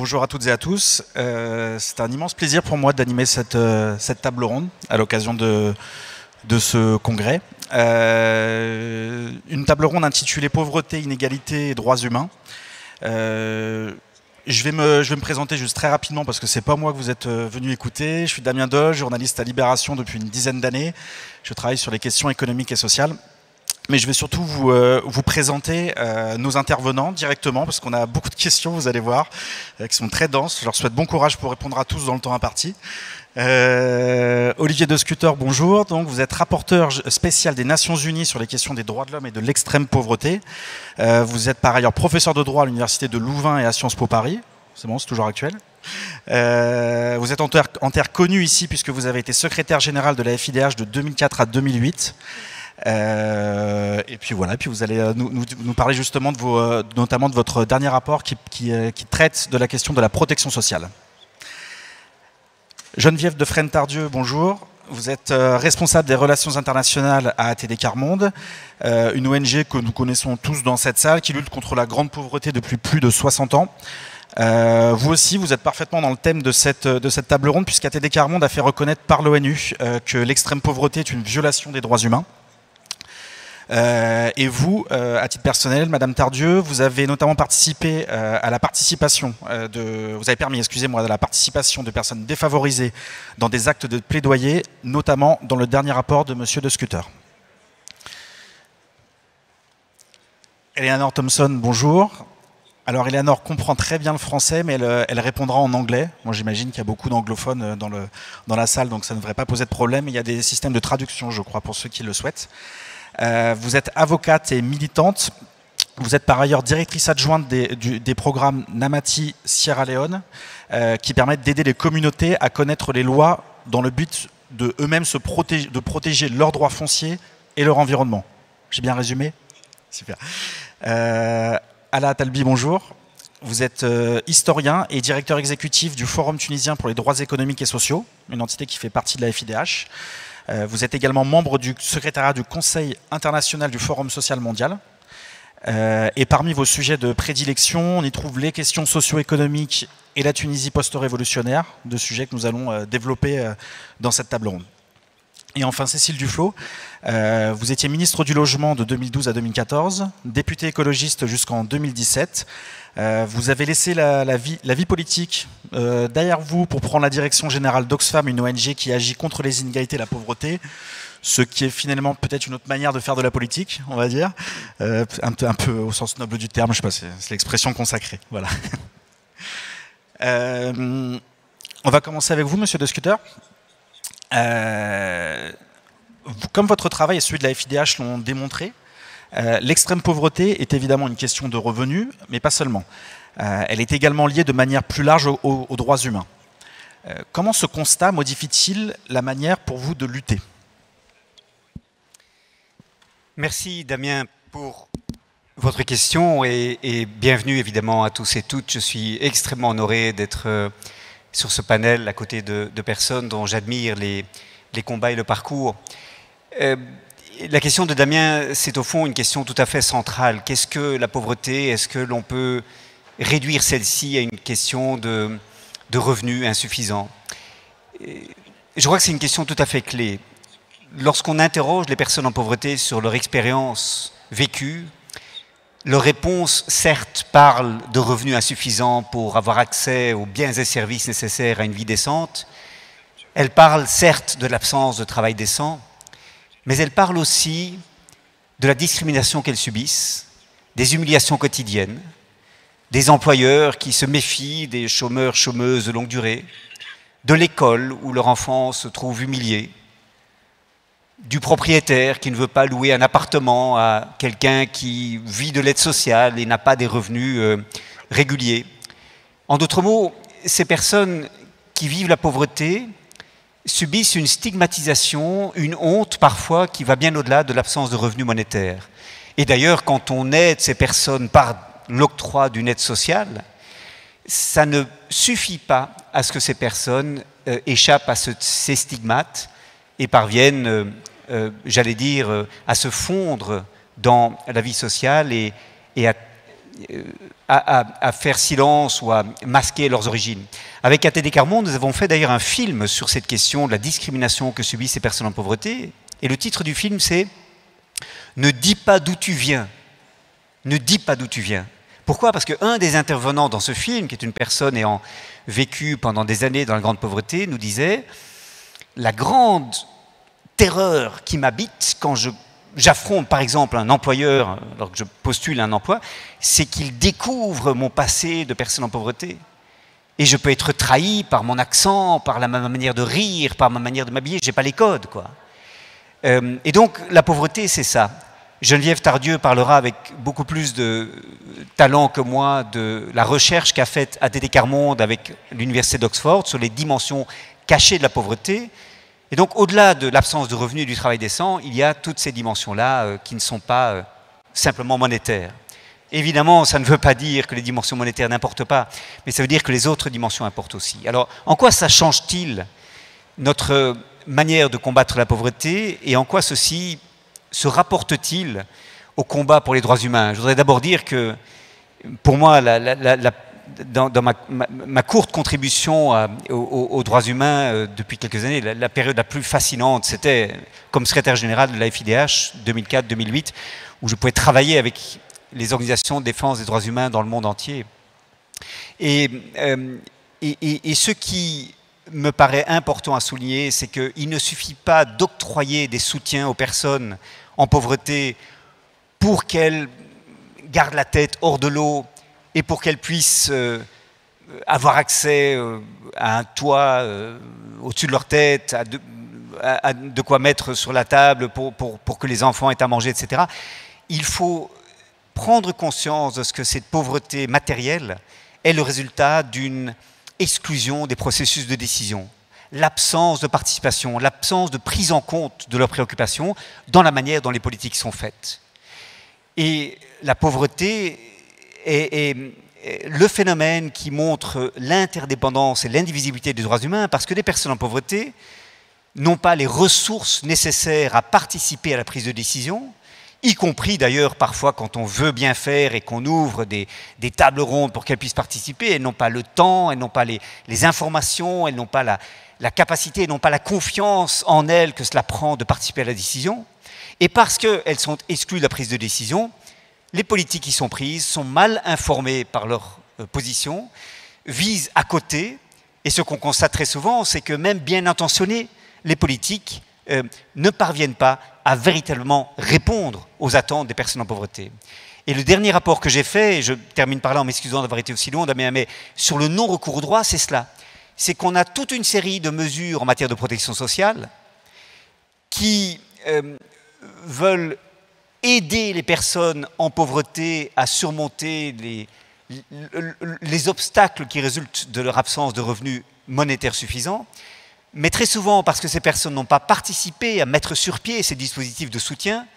Bonjour à toutes et à tous. C'est un immense plaisir pour moi d'animer cette table ronde à l'occasion de ce congrès. Une table ronde intitulée Pauvreté, inégalité et droits humains. Je vais me présenter juste très rapidement parce que c'est pas moi que vous êtes venu écouter. Je suis Damien Doge, journaliste à Libération depuis une dizaine d'années. Je travaille sur les questions économiques et sociales. Mais je vais surtout vous présenter nos intervenants directement parce qu'on a beaucoup de questions, vous allez voir, qui sont très denses. Je leur souhaite bon courage pour répondre à tous dans le temps imparti. Olivier Descutter, bonjour. Donc, vous êtes rapporteur spécial des Nations Unies sur les questions des droits de l'homme et de l'extrême pauvreté. Vous êtes par ailleurs professeur de droit à l'Université de Louvain et à Sciences Po Paris. C'est bon, c'est toujours actuel. Vous êtes en terre connue ici puisque vous avez été secrétaire général de la FIDH de 2004 à 2008. Et puis voilà, puis vous allez nous parler justement notamment de votre dernier rapport qui traite de la question de la protection sociale. Geneviève Defresne-Tardieu, bonjour. Vous êtes responsable des relations internationales à ATD Quart Monde, une ONG que nous connaissons tous dans cette salle, qui lutte contre la grande pauvreté depuis plus de 60 ans. Vous aussi, vous êtes parfaitement dans le thème de cette table ronde, puisqu'ATD Quart Monde a fait reconnaître par l'ONU que l'extrême pauvreté est une violation des droits humains. Et vous, à titre personnel, Madame Tardieu, vous avez notamment participé à la participation vous avez permis, excusez-moi, à la participation de personnes défavorisées dans des actes de plaidoyer, notamment dans le dernier rapport de Monsieur Descutter. Eleanor Thompson, bonjour. Alors Eleanor comprend très bien le français, mais elle répondra en anglais. Moi j'imagine qu'il y a beaucoup d'anglophones dans la salle, donc ça ne devrait pas poser de problème. Il y a des systèmes de traduction, je crois, pour ceux qui le souhaitent. Vous êtes avocate et militante. Vous êtes par ailleurs directrice adjointe des programmes Namati Sierra Leone qui permettent d'aider les communautés à connaître les lois dans le but de eux-mêmes de protéger leurs droits fonciers et leur environnement. J'ai bien résumé? Super. Ala Talbi, bonjour. Vous êtes historien et directeur exécutif du Forum tunisien pour les droits économiques et sociaux, une entité qui fait partie de la FIDH. Vous êtes également membre du secrétariat du Conseil international du Forum social mondial. Et parmi vos sujets de prédilection, on y trouve les questions socio-économiques et la Tunisie post-révolutionnaire, deux sujets que nous allons développer dans cette table ronde. Et enfin, Cécile Duflot, vous étiez ministre du Logement de 2012 à 2014, député écologiste jusqu'en 2017. Vous avez laissé la vie politique derrière vous pour prendre la direction générale d'Oxfam, une ONG qui agit contre les inégalités et la pauvreté, ce qui est finalement peut-être une autre manière de faire de la politique, on va dire, un peu au sens noble du terme, je sais pas, c'est l'expression consacrée. Voilà. On va commencer avec vous, Monsieur Descutter. Comme votre travail et celui de la FIDH l'ont démontré, l'extrême pauvreté est évidemment une question de revenus, mais pas seulement. Elle est également liée de manière plus large aux droits humains. Comment ce constat modifie-t-il la manière pour vous de lutter? Merci Damien pour votre question et bienvenue évidemment à tous et toutes. Je suis extrêmement honoré d'être sur ce panel à côté de personnes dont j'admire les combats et le parcours. La question de Damien, c'est au fond une question tout à fait centrale. Qu'est-ce que la pauvreté? Est-ce que l'on peut réduire celle-ci à une question de revenus insuffisants? Je crois que c'est une question tout à fait clé. Lorsqu'on interroge les personnes en pauvreté sur leur expérience vécue, leurs réponses, certes, parlent de revenus insuffisants pour avoir accès aux biens et services nécessaires à une vie décente. Elles parlent, certes, de l'absence de travail décent, mais elles parlent aussi de la discrimination qu'elles subissent, des humiliations quotidiennes, des employeurs qui se méfient des chômeurs, chômeuses de longue durée, de l'école où leur enfant se trouve humilié, du propriétaire qui ne veut pas louer un appartement à quelqu'un qui vit de l'aide sociale et n'a pas des revenus réguliers. En d'autres mots, ces personnes qui vivent la pauvreté subissent une stigmatisation, une honte parfois qui va bien au-delà de l'absence de revenus monétaires. Et d'ailleurs, quand on aide ces personnes par l'octroi d'une aide sociale, ça ne suffit pas à ce que ces personnes échappent à ces stigmates et parviennent, j'allais dire, à se fondre dans la vie sociale et à à faire silence ou à masquer leurs origines. Avec ATD Quart Monde, nous avons fait d'ailleurs un film sur cette question de la discrimination que subissent ces personnes en pauvreté. Et le titre du film, c'est « Ne dis pas d'où tu viens ». Ne dis pas d'où tu viens. Pourquoi? Parce qu'un des intervenants dans ce film, qui est une personne ayant vécu pendant des années dans la grande pauvreté, nous disait « La grande terreur qui m'habite quand j'affronte par exemple un employeur, alors que je postule un emploi, c'est qu'il découvre mon passé de personne en pauvreté. Et je peux être trahi par mon accent, par ma manière de rire, par ma manière de m'habiller, je n'ai pas les codes, quoi. Et donc la pauvreté, c'est ça. Geneviève Tardieu parlera avec beaucoup plus de talent que moi de la recherche qu'a faite ATD Quart Monde avec l'Université d'Oxford sur les dimensions cachées de la pauvreté. Et donc, au-delà de l'absence de revenus et du travail décent, il y a toutes ces dimensions-là qui ne sont pas simplement monétaires. Évidemment, ça ne veut pas dire que les dimensions monétaires n'importent pas, mais ça veut dire que les autres dimensions importent aussi. Alors, en quoi ça change-t-il notre manière de combattre la pauvreté et en quoi ceci se rapporte-t-il au combat pour les droits humains? Je voudrais d'abord dire que, pour moi, dans ma courte contribution aux droits humains depuis quelques années, la période la plus fascinante, c'était comme secrétaire général de la FIDH 2004-2008, où je pouvais travailler avec les organisations de défense des droits humains dans le monde entier. Et ce qui me paraît important à souligner, c'est qu'il ne suffit pas d'octroyer des soutiens aux personnes en pauvreté pour qu'elles gardent la tête hors de l'eau et pour qu'elles puissent avoir accès à un toit au-dessus de leur tête, à de quoi mettre sur la table pour que les enfants aient à manger, etc. Il faut prendre conscience de ce que cette pauvreté matérielle est le résultat d'une exclusion des processus de décision, l'absence de participation, l'absence de prise en compte de leurs préoccupations dans la manière dont les politiques sont faites. Et la pauvreté est le phénomène qui montre l'interdépendance et l'indivisibilité des droits humains, parce que les personnes en pauvreté n'ont pas les ressources nécessaires à participer à la prise de décision, y compris d'ailleurs parfois quand on veut bien faire et qu'on ouvre des tables rondes pour qu'elles puissent participer, elles n'ont pas le temps, elles n'ont pas les informations, elles n'ont pas la capacité, elles n'ont pas la confiance en elles que cela prend de participer à la décision. Et parce qu'elles sont exclues de la prise de décision, les politiques qui sont prises sont mal informées par leur position, visent à côté, et ce qu'on constate très souvent, c'est que même bien intentionnés, les politiques ne parviennent pas à véritablement répondre aux attentes des personnes en pauvreté. Et le dernier rapport que j'ai fait, et je termine par là en m'excusant d'avoir été aussi long, mais sur le non-recours au droit, c'est cela. C'est qu'on a toute une série de mesures en matière de protection sociale qui veulent aider les personnes en pauvreté à surmonter les obstacles qui résultent de leur absence de revenus monétaires suffisants, mais très souvent, parce que ces personnes n'ont pas participé à mettre sur pied ces dispositifs de soutien,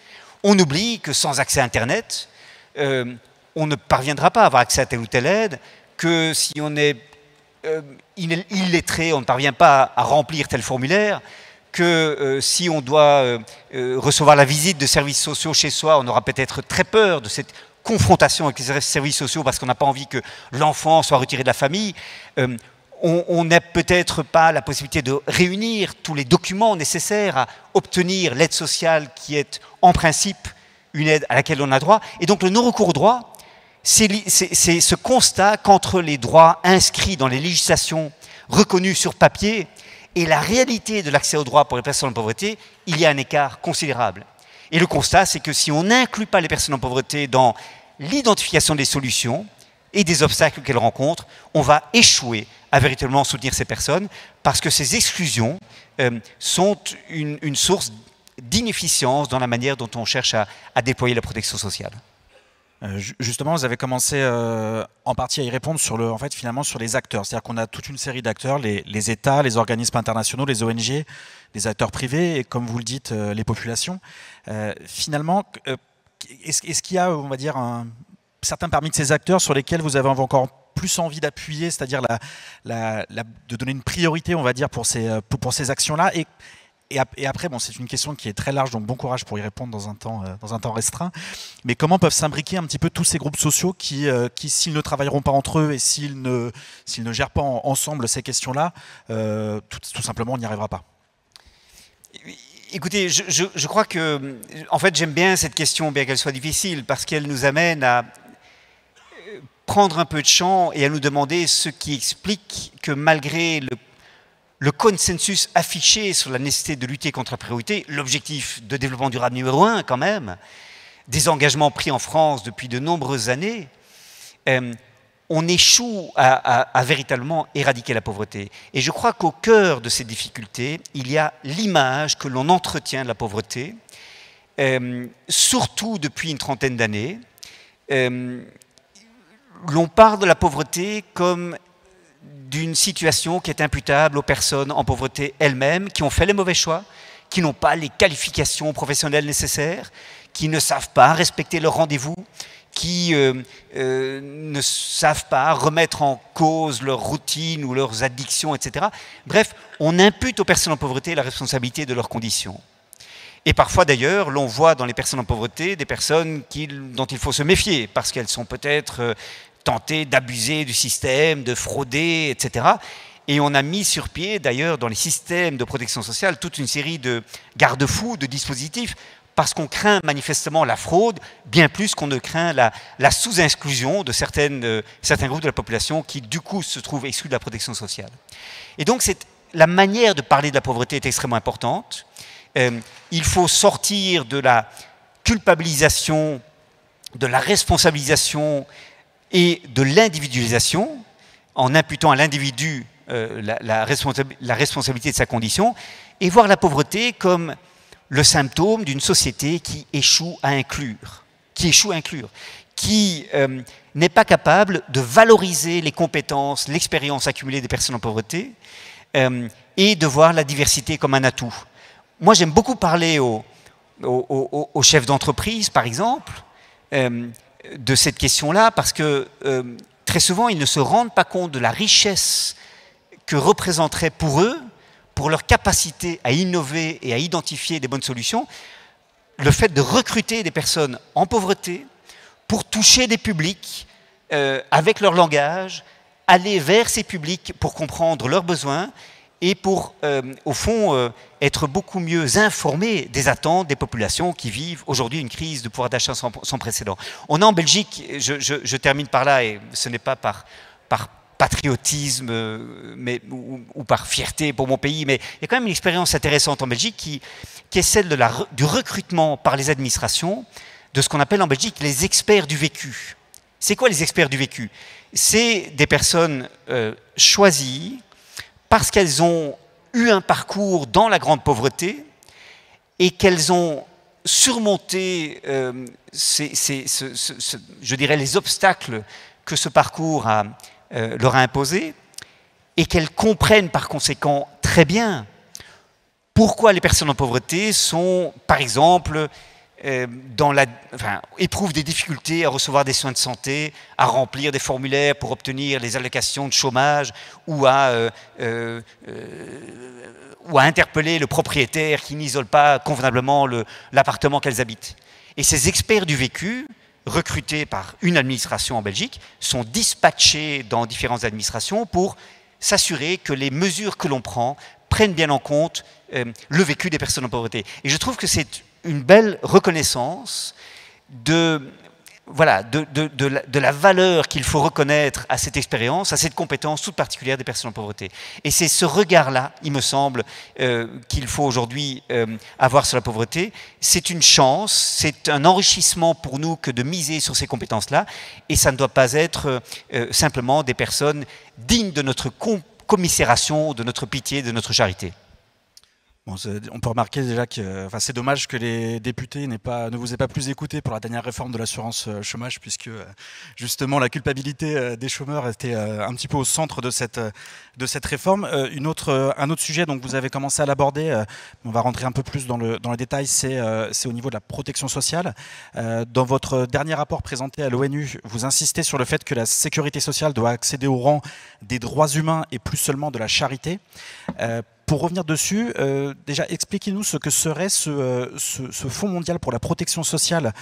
on oublie que sans accès à Internet, on ne parviendra pas à avoir accès à telle ou telle aide, que si on est illettré, on ne parvient pas à remplir tel formulaire, que si on doit recevoir la visite de services sociaux chez soi, on aura peut-être très peur de cette confrontation avec les services sociaux parce qu'on n'a pas envie que l'enfant soit retiré de la famille. On n'a peut-être pas la possibilité de réunir tous les documents nécessaires à obtenir l'aide sociale qui est en principe une aide à laquelle on a droit. Et donc le non-recours au droit, c'est ce constat qu'entre les droits inscrits dans les législations reconnues sur papier et la réalité de l'accès au droit pour les personnes en pauvreté, il y a un écart considérable. Et le constat, c'est que si on n'inclut pas les personnes en pauvreté dans l'identification des solutions et des obstacles qu'elles rencontrent, on va échouer à véritablement soutenir ces personnes parce que ces exclusions sont une source d'inefficience dans la manière dont on cherche à déployer la protection sociale. Justement, vous avez commencé en partie à y répondre sur finalement sur les acteurs. C'est-à-dire qu'on a toute une série d'acteurs, les États, les organismes internationaux, les ONG, les acteurs privés et, comme vous le dites, les populations. Finalement, est-ce qu'il y a, on va dire, certains parmi de ces acteurs sur lesquels vous avez encore plus envie d'appuyer, c'est-à-dire de donner une priorité, on va dire, pour ces actions-là, et et après, bon, c'est une question qui est très large, donc bon courage pour y répondre dans un temps restreint. Mais comment peuvent s'imbriquer un petit peu tous ces groupes sociaux qui s'ils ne travailleront pas entre eux et s'ils ne gèrent pas ensemble ces questions-là, tout simplement, on n'y arrivera pas? Écoutez, je crois que, en fait, j'aime bien cette question, bien qu'elle soit difficile, parce qu'elle nous amène à prendre un peu de champ et à nous demander ce qui explique que malgré le consensus affiché sur la nécessité de lutter contre la précarité, l'objectif de développement durable numéro 1 quand même, des engagements pris en France depuis de nombreuses années, on échoue à véritablement éradiquer la pauvreté. Et je crois qu'au cœur de ces difficultés, il y a l'image que l'on entretient de la pauvreté, surtout depuis une trentaine d'années. L'on parle de la pauvreté comme d'une situation qui est imputable aux personnes en pauvreté elles-mêmes, qui ont fait les mauvais choix, qui n'ont pas les qualifications professionnelles nécessaires, qui ne savent pas respecter leurs rendez-vous, qui ne savent pas remettre en cause leur routine ou leurs addictions, etc. Bref, on impute aux personnes en pauvreté la responsabilité de leurs conditions. Et parfois d'ailleurs, l'on voit dans les personnes en pauvreté des personnes dont il faut se méfier, parce qu'elles sont peut-être tentées d'abuser du système, de frauder, etc. Et on a mis sur pied d'ailleurs dans les systèmes de protection sociale toute une série de garde-fous, de dispositifs, parce qu'on craint manifestement la fraude, bien plus qu'on ne craint la sous-inclusion de certains groupes de la population qui, du coup, se trouvent exclus de la protection sociale. Et donc, la manière de parler de la pauvreté est extrêmement importante. Il faut sortir de la culpabilisation, de la responsabilisation et de l'individualisation, en imputant à l'individu la responsabilité de sa condition, et voir la pauvreté comme le symptôme d'une société qui échoue à inclure, qui n'est pas capable de valoriser les compétences, l'expérience accumulée des personnes en pauvreté, et de voir la diversité comme un atout. Moi, j'aime beaucoup parler aux chefs d'entreprise, par exemple, de cette question-là, parce que très souvent, ils ne se rendent pas compte de la richesse que représenterait pour eux, pour leur capacité à innover et à identifier des bonnes solutions, le fait de recruter des personnes en pauvreté pour toucher des publics avec leur langage, aller vers ces publics pour comprendre leurs besoins et pour, au fond, être beaucoup mieux informés des attentes des populations qui vivent aujourd'hui une crise de pouvoir d'achat sans précédent. On a en Belgique, je termine par là, et ce n'est pas par patriotisme ou par fierté pour mon pays, mais il y a quand même une expérience intéressante en Belgique qui est celle du recrutement par les administrations de ce qu'on appelle en Belgique les experts du vécu. C'est quoi les experts du vécu? C'est des personnes choisies parce qu'elles ont eu un parcours dans la grande pauvreté et qu'elles ont surmonté, je dirais, les obstacles que ce parcours leur a imposé, et qu'elles comprennent par conséquent très bien pourquoi les personnes en pauvreté sont, par exemple, éprouvent des difficultés à recevoir des soins de santé, à remplir des formulaires pour obtenir les allocations de chômage, ou à interpeller le propriétaire qui n'isole pas convenablement l'appartement qu'elles habitent. Et ces experts du vécu, recrutés par une administration en Belgique, sont dispatchés dans différentes administrations pour s'assurer que les mesures que l'on prend prennent bien en compte le vécu des personnes en pauvreté. Et je trouve que c'est une belle reconnaissance de la valeur qu'il faut reconnaître à cette expérience, à cette compétence toute particulière des personnes en pauvreté. Et c'est ce regard-là, il me semble, qu'il faut aujourd'hui avoir sur la pauvreté. C'est une chance, c'est un enrichissement pour nous que de miser sur ces compétences-là, et ça ne doit pas être simplement des personnes dignes de notre commisération, de notre pitié, de notre charité. Bon, on peut remarquer déjà que c'est dommage que les députés ne vous aient pas plus écouté pour la dernière réforme de l'assurance chômage, puisque justement la culpabilité des chômeurs était un petit peu au centre de cette réforme. Un autre sujet, donc vous avez commencé à l'aborder, on va rentrer un peu plus dans le détail, c'est au niveau de la protection sociale. Dans votre dernier rapport présenté à l'ONU, vous insistez sur le fait que la sécurité sociale doit accéder au rang des droits humains et plus seulement de la charité. Pour revenir dessus, déjà expliquez-nous ce que serait ce Fonds mondial pour la protection sociale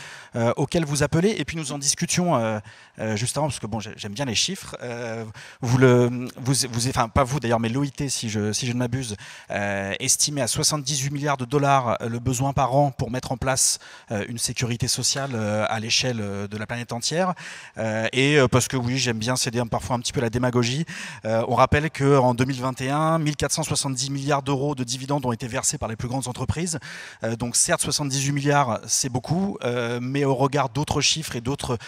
auquel vous appelez, et puis nous en discutions juste avant, parce que bon, j'aime bien les chiffres. Enfin pas vous d'ailleurs, mais l'OIT, si je ne m'abuse, estimait à 78 milliards de dollars le besoin par an pour mettre en place une sécurité sociale à l'échelle de la planète entière. Et parce que oui, j'aime bien céder parfois un petit peu à la démagogie, on rappelle qu'en 2021, 1470 milliards d'euros de dividendes ont été versés par les plus grandes entreprises. Donc certes, 78 milliards, c'est beaucoup, mais au regard d'autres chiffres et d'autres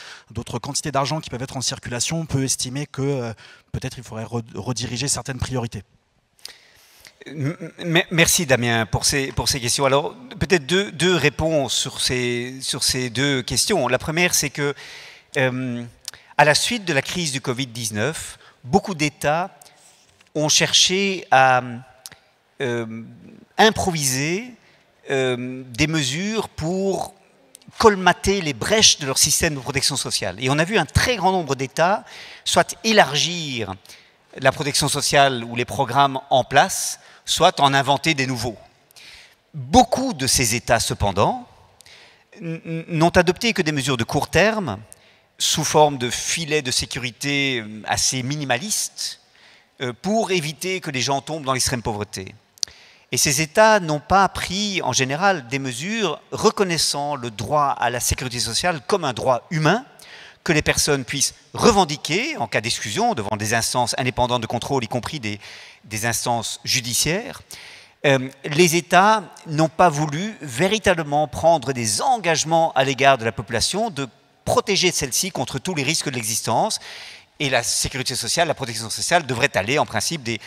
quantités d'argent qui peuvent être en circulation, on peut estimer que peut-être il faudrait rediriger certaines priorités. Merci Damien pour ces questions. Alors peut-être deux réponses sur ces deux questions. La première, c'est que à la suite de la crise du Covid-19, beaucoup d'États ont cherché à improviser des mesures pour colmater les brèches de leur système de protection sociale. Et on a vu un très grand nombre d'États soit élargir la protection sociale ou les programmes en place, soit en inventer des nouveaux. Beaucoup de ces États, cependant, n'ont adopté que des mesures de court terme, sous forme de filets de sécurité assez minimalistes, pour éviter que les gens tombent dans l'extrême pauvreté. Et ces États n'ont pas pris, en général, des mesures reconnaissant le droit à la sécurité sociale comme un droit humain, que les personnes puissent revendiquer en cas d'exclusion devant des instances indépendantes de contrôle, y compris des instances judiciaires. Les États n'ont pas voulu véritablement prendre des engagements à l'égard de la population, de protéger celle-ci contre tous les risques de l'existence. Et la sécurité sociale, la protection sociale devrait aller en principe des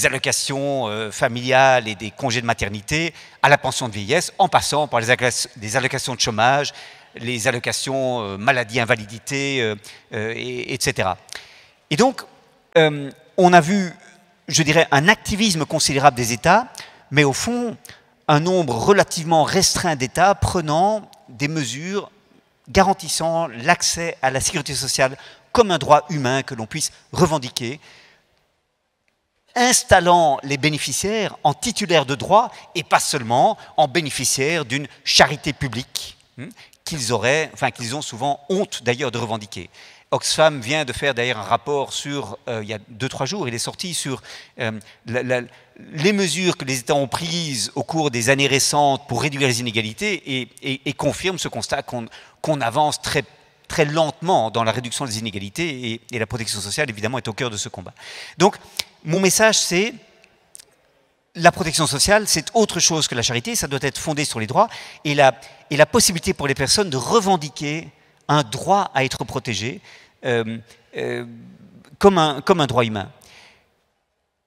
allocations familiales et des congés de maternité à la pension de vieillesse, en passant par les allocations de chômage, les allocations maladie, invalidité, etc. Et donc, on a vu, je dirais, un activisme considérable des États, mais au fond, un nombre relativement restreint d'États prenant des mesures garantissant l'accès à la sécurité sociale comme un droit humain que l'on puisse revendiquer, installant les bénéficiaires en titulaires de droit et pas seulement en bénéficiaires d'une charité publique qu'ils ont souvent honte d'ailleurs de revendiquer. Oxfam vient de faire d'ailleurs un rapport sur, il y a 2-3 jours, il est sorti sur les mesures que les États ont prises au cours des années récentes pour réduire les inégalités et confirme ce constat qu'on avance très lentement dans la réduction des inégalités et la protection sociale, évidemment, est au cœur de ce combat. Donc, mon message, c'est la protection sociale, c'est autre chose que la charité, ça doit être fondé sur les droits et la possibilité pour les personnes de revendiquer un droit à être protégé comme un droit humain.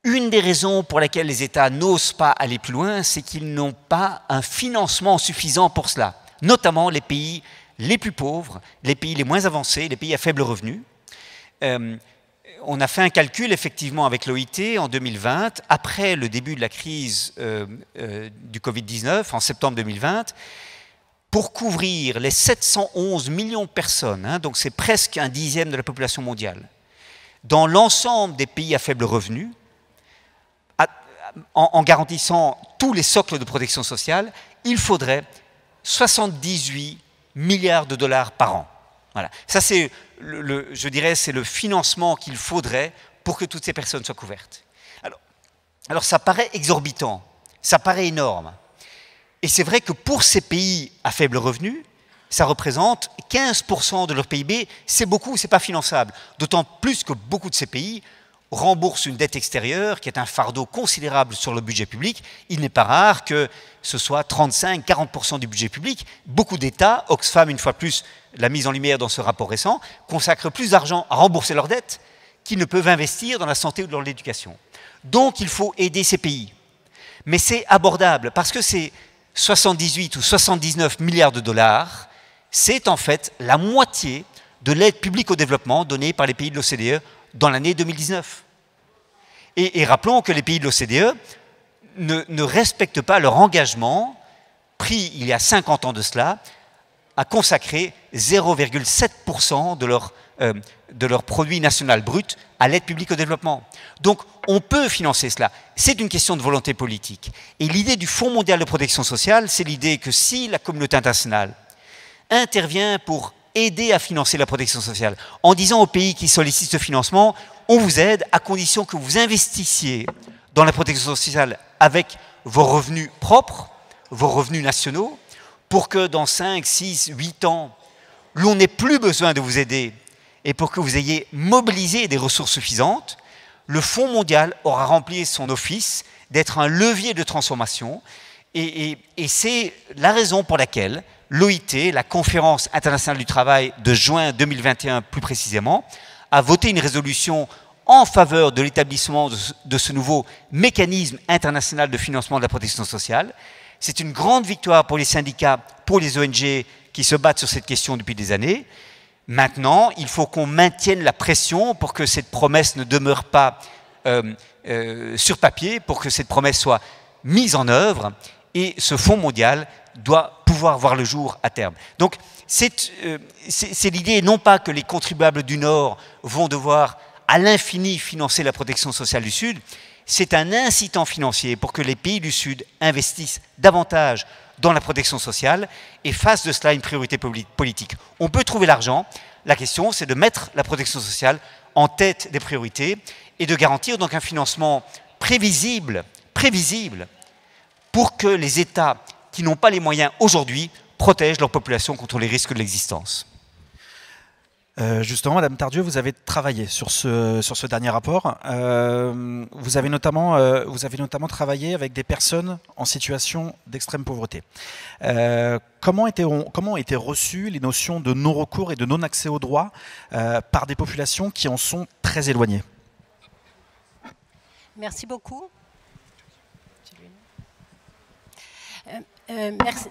Une des raisons pour lesquelles les États n'osent pas aller plus loin, c'est qu'ils n'ont pas un financement suffisant pour cela, notamment les pays les plus pauvres, les pays les moins avancés, les pays à faible revenu. On a fait un calcul effectivement avec l'OIT en 2020, après le début de la crise du Covid-19, en septembre 2020, pour couvrir les 711 millions de personnes, donc c'est presque un dixième de la population mondiale, dans l'ensemble des pays à faible revenu, en garantissant tous les socles de protection sociale, il faudrait 78 milliards de dollars par an. Voilà. Ça, c'est, je dirais, c'est le financement qu'il faudrait pour que toutes ces personnes soient couvertes. Alors ça paraît exorbitant, ça paraît énorme. Et c'est vrai que pour ces pays à faible revenu, ça représente 15% de leur PIB. C'est beaucoup, c'est pas finançable. D'autant plus que beaucoup de ces pays remboursent une dette extérieure qui est un fardeau considérable sur le budget public. Il n'est pas rare que ce soit 35-40% du budget public. Beaucoup d'États, Oxfam une fois plus l'a mise en lumière dans ce rapport récent, consacrent plus d'argent à rembourser leurs dettes qu'ils ne peuvent investir dans la santé ou dans l'éducation. Donc il faut aider ces pays. Mais c'est abordable parce que c'est 78 ou 79 milliards de dollars, c'est en fait la moitié de l'aide publique au développement donnée par les pays de l'OCDE dans l'année 2019. Et rappelons que les pays de l'OCDE ne respectent pas leur engagement pris il y a 50 ans de cela à consacrer 0,7% de leur produit national brut à l'aide publique au développement. Donc, on peut financer cela. C'est une question de volonté politique. Et l'idée du Fonds mondial de protection sociale, c'est l'idée que si la communauté internationale intervient pour aider à financer la protection sociale, en disant aux pays qui sollicitent ce financement, on vous aide à condition que vous investissiez dans la protection sociale avec vos revenus propres, vos revenus nationaux, pour que dans 5, 6, 8 ans, l'on n'ait plus besoin de vous aider et pour que vous ayez mobilisé des ressources suffisantes, le Fonds mondial aura rempli son office d'être un levier de transformation et c'est la raison pour laquelle l'OIT, la Conférence internationale du travail de juin 2021 plus précisément, a voté une résolution en faveur de l'établissement de ce nouveau mécanisme international de financement de la protection sociale. C'est une grande victoire pour les syndicats, pour les ONG qui se battent sur cette question depuis des années. Maintenant, il faut qu'on maintienne la pression pour que cette promesse ne demeure pas sur papier, pour que cette promesse soit mise en œuvre, et ce Fonds mondial doit pouvoir voir le jour à terme. Donc, c'est l'idée, non pas que les contribuables du Nord vont devoir à l'infini financer la protection sociale du Sud, c'est un incitant financier pour que les pays du Sud investissent davantage dans la protection sociale et fassent de cela une priorité politique. On peut trouver l'argent, la question c'est de mettre la protection sociale en tête des priorités et de garantir donc un financement prévisible pour que les États qui n'ont pas les moyens aujourd'hui protègent leur population contre les risques de l'existence. Justement, Madame Tardieu, vous avez travaillé sur ce dernier rapport. Vous avez notamment travaillé avec des personnes en situation d'extrême pauvreté. Comment ont été reçues les notions de non-recours et de non-accès aux droits par des populations qui en sont très éloignées? Merci beaucoup.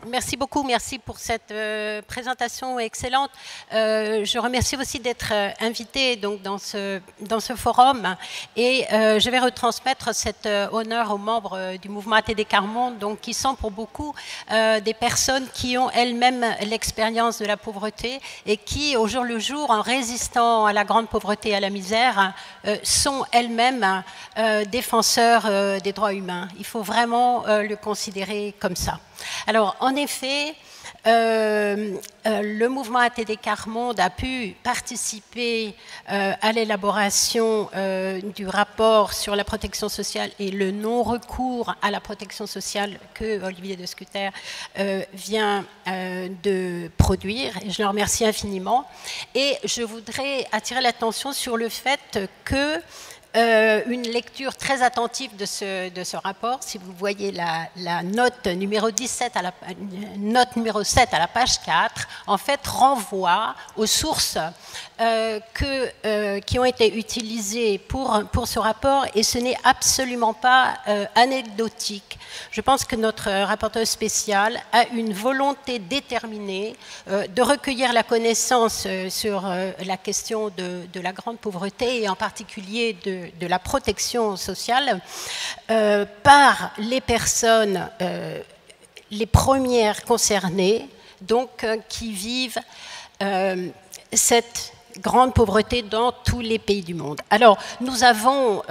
Merci beaucoup, merci pour cette présentation excellente. Je remercie aussi d'être invité donc, dans ce forum et je vais retransmettre cet honneur aux membres du mouvement ATD Quart Monde, donc, qui sont pour beaucoup des personnes qui ont elles-mêmes l'expérience de la pauvreté et qui, au jour le jour, en résistant à la grande pauvreté et à la misère, sont elles-mêmes défenseurs des droits humains. Il faut vraiment le considérer comme ça. Alors, en effet, le mouvement ATD Quart Monde a pu participer à l'élaboration du rapport sur la protection sociale et le non-recours à la protection sociale que Olivier de Scutter vient de produire. Et je le remercie infiniment. Et je voudrais attirer l'attention sur le fait que une lecture très attentive de ce rapport, si vous voyez la note numéro 17 note numéro 7 à la page 4, en fait renvoie aux sources qui ont été utilisées pour ce rapport et ce n'est absolument pas anecdotique. Je pense que notre rapporteur spécial a une volonté déterminée de recueillir la connaissance sur la question de la grande pauvreté et en particulier de la protection sociale par les personnes les premières concernées, donc qui vivent cette grande pauvreté dans tous les pays du monde. Alors, nous avons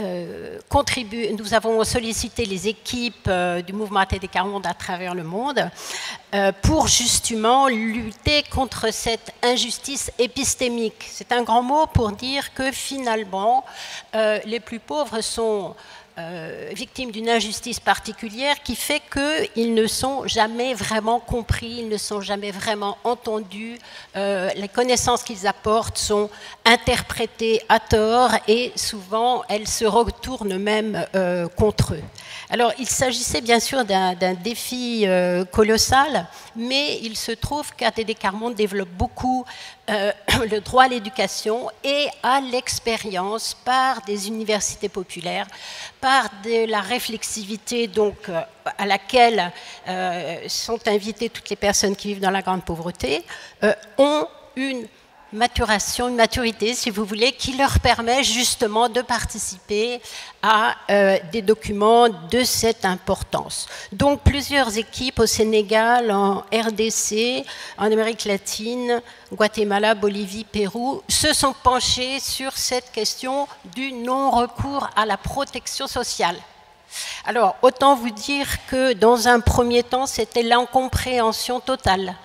nous avons sollicité les équipes du mouvement ATD Quart Monde à travers le monde pour justement lutter contre cette injustice épistémique. C'est un grand mot pour dire que finalement, les plus pauvres sont victimes d'une injustice particulière qui fait qu'ils ne sont jamais vraiment compris, ils ne sont jamais vraiment entendus, les connaissances qu'ils apportent sont interprétées à tort et souvent elles se retournent même contre eux. Alors il s'agissait bien sûr d'un défi colossal, mais il se trouve qu'ATD Quart Monde développe beaucoup le droit à l'éducation et à l'expérience par des universités populaires, par de la réflexivité donc, à laquelle sont invitées toutes les personnes qui vivent dans la grande pauvreté, ont une maturation, une maturité, si vous voulez, qui leur permet justement de participer à des documents de cette importance. Donc plusieurs équipes au Sénégal, en RDC, en Amérique latine, Guatemala, Bolivie, Pérou, se sont penchées sur cette question du non-recours à la protection sociale. Alors, autant vous dire que dans un premier temps, c'était l'incompréhension totale.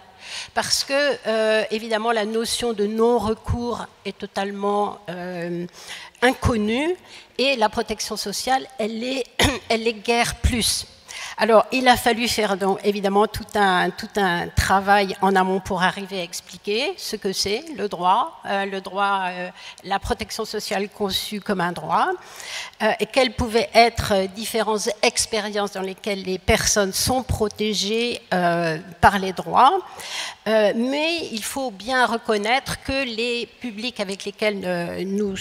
Parce que, évidemment, la notion de non-recours est totalement inconnue et la protection sociale, elle est guère plus. Alors, il a fallu faire donc, évidemment tout un travail en amont pour arriver à expliquer ce que c'est le droit, la protection sociale conçue comme un droit, et quelles pouvaient être différentes expériences dans lesquelles les personnes sont protégées par les droits. Mais il faut bien reconnaître que les publics avec lesquels nous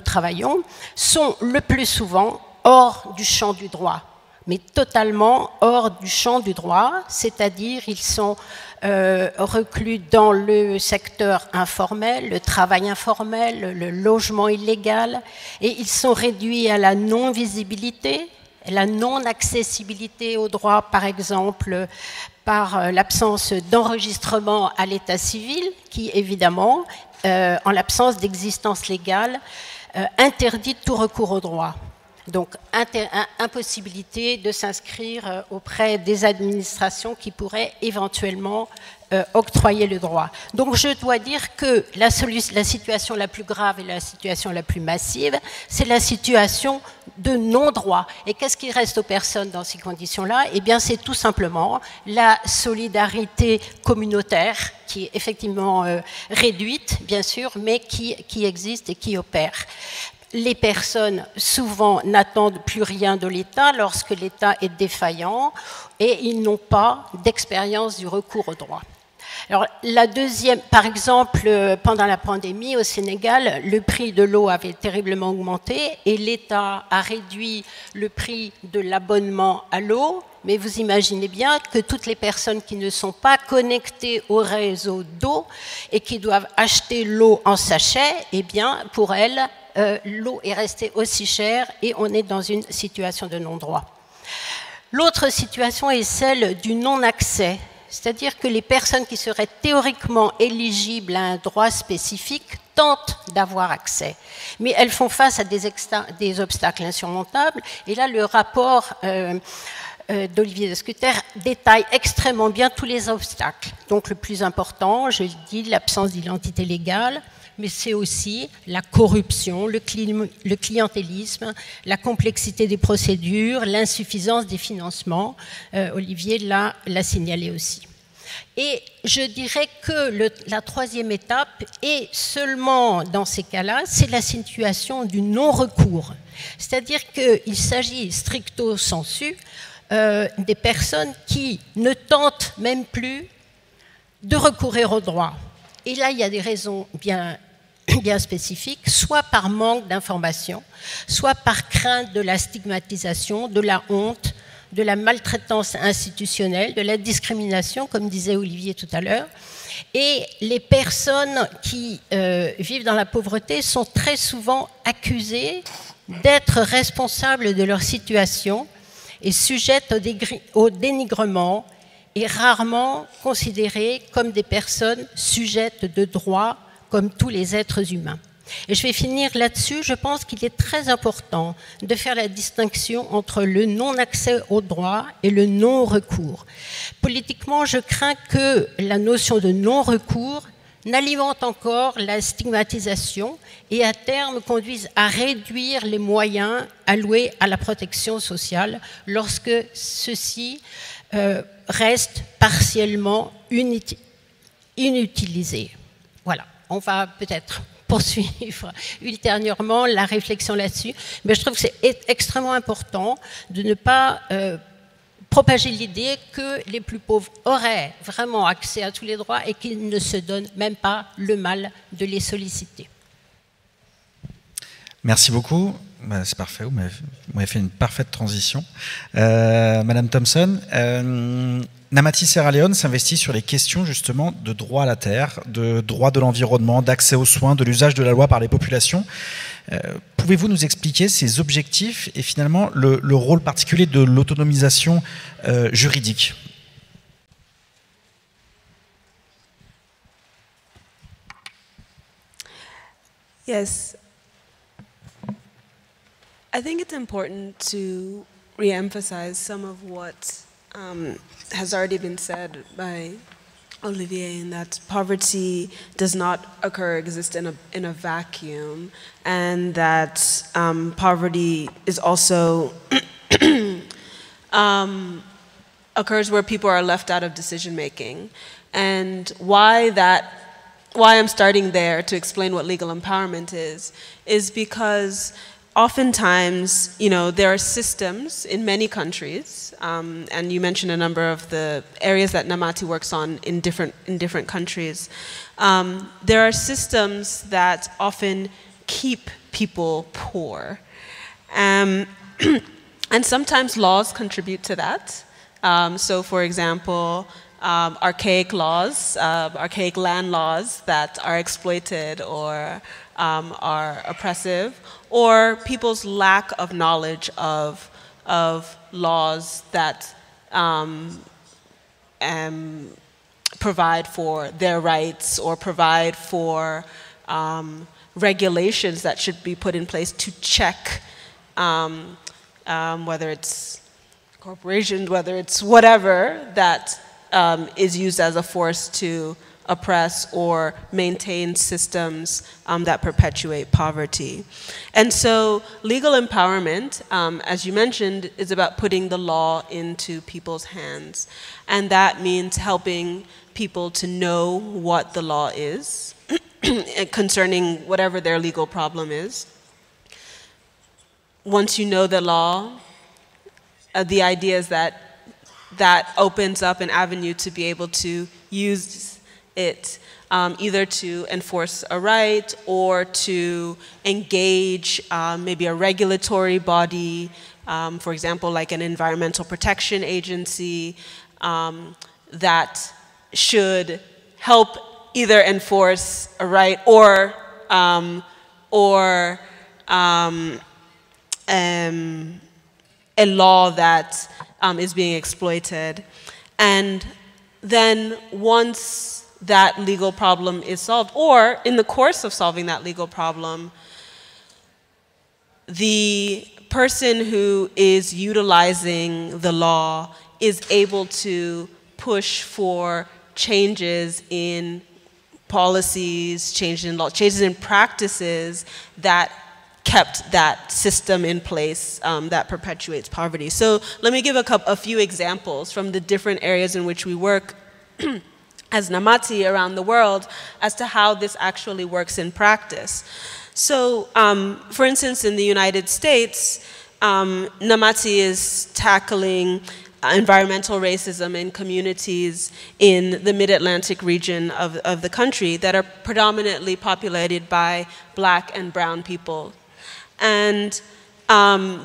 travaillons sont le plus souvent hors du champ du droit, mais totalement hors du champ du droit, c'est-à-dire ils sont reclus dans le secteur informel, le travail informel, le logement illégal, et ils sont réduits à la non-visibilité, la non-accessibilité au droit, par exemple, par l'absence d'enregistrement à l'état civil, qui évidemment, en l'absence d'existence légale, interdit tout recours au droit. Donc, impossibilité de s'inscrire auprès des administrations qui pourraient éventuellement octroyer le droit. Donc, je dois dire que la situation la plus grave et la situation la plus massive, c'est la situation de non-droit. Et qu'est-ce qui reste aux personnes dans ces conditions-là? Eh bien, c'est tout simplement la solidarité communautaire qui est effectivement réduite, bien sûr, mais qui existe et qui opère. Les personnes, souvent, n'attendent plus rien de l'État lorsque l'État est défaillant et ils n'ont pas d'expérience du recours au droit. Alors, la deuxième, par exemple, pendant la pandémie au Sénégal, le prix de l'eau avait terriblement augmenté et l'État a réduit le prix de l'abonnement à l'eau. Mais vous imaginez bien que toutes les personnes qui ne sont pas connectées au réseau d'eau et qui doivent acheter l'eau en sachet, eh bien, pour elles, l'eau est restée aussi chère et on est dans une situation de non-droit. L'autre situation est celle du non-accès, c'est-à-dire que les personnes qui seraient théoriquement éligibles à un droit spécifique tentent d'avoir accès, mais elles font face à des obstacles insurmontables. Et là, le rapport d'Olivier Descuter détaille extrêmement bien tous les obstacles. Donc le plus important, je le dis, l'absence d'identité légale, mais c'est aussi la corruption, le clientélisme, la complexité des procédures, l'insuffisance des financements. Olivier l'a signalé aussi. Et je dirais que la troisième étape, et seulement dans ces cas-là, c'est la situation du non-recours. C'est-à-dire qu'il s'agit stricto sensu des personnes qui ne tentent même plus de recourir au droit. Et là, il y a des raisons bien spécifiques, soit par manque d'information, soit par crainte de la stigmatisation, de la honte, de la maltraitance institutionnelle, de la discrimination, comme disait Olivier tout à l'heure. Et les personnes qui vivent dans la pauvreté sont très souvent accusées d'être responsables de leur situation et sujettes au dénigrement et rarement considérées comme des personnes sujettes de droit comme tous les êtres humains. Et je vais finir là-dessus. Je pense qu'il est très important de faire la distinction entre le non-accès au droit et le non-recours. Politiquement, je crains que la notion de non-recours n'alimente encore la stigmatisation et à terme conduise à réduire les moyens alloués à la protection sociale lorsque ceux-ci restent partiellement inutilisés. Voilà, on va peut-être poursuivre ultérieurement la réflexion là-dessus, mais je trouve que c'est extrêmement important de ne pas propager l'idée que les plus pauvres auraient vraiment accès à tous les droits et qu'ils ne se donnent même pas le mal de les solliciter. Merci beaucoup. Bah, c'est parfait, vous m'avez fait une parfaite transition. Madame Thompson, Namati Sierra Leone s'investit sur les questions justement de droit à la terre, de droit de l'environnement, d'accès aux soins, de l'usage de la loi par les populations. Pouvez-vous nous expliquer ces objectifs et finalement le rôle particulier de l'autonomisation juridique? Yes. I think it's important to re-emphasize some of what has already been said by Olivier, in that poverty does not exist in a vacuum, and that poverty is also occurs where people are left out of decision making. And why I'm starting there to explain what legal empowerment is because oftentimes, there are systems in many countries, and you mentioned a number of the areas that Namati works on in different countries. There are systems that often keep people poor. And sometimes laws contribute to that. So for example, archaic land laws that are exploited or are oppressive, or people's lack of knowledge of laws that provide for their rights or provide for regulations that should be put in place to check whether it's corporations, whether it's whatever that is used as a force to oppress or maintain systems that perpetuate poverty. And so legal empowerment, as you mentioned, is about putting the law into people's hands. And that means helping people to know what the law is concerning whatever their legal problem is. Once you know the law, the idea is that opens up an avenue to be able to use it either to enforce a right or to engage maybe a regulatory body, for example, like an environmental protection agency that should help either enforce a right or a law that is being exploited. And then once that legal problem is solved, or in the course of solving that legal problem, the person who is utilizing the law is able to push for changes in policies, changes in law, changes in practices that kept that system in place that perpetuates poverty. So let me give a few examples from the different areas in which we work as Namati around the world as to how this actually works in practice. So, for instance, in the United States, Namati is tackling environmental racism in communities in the mid-Atlantic region of the country that are predominantly populated by Black and brown people. And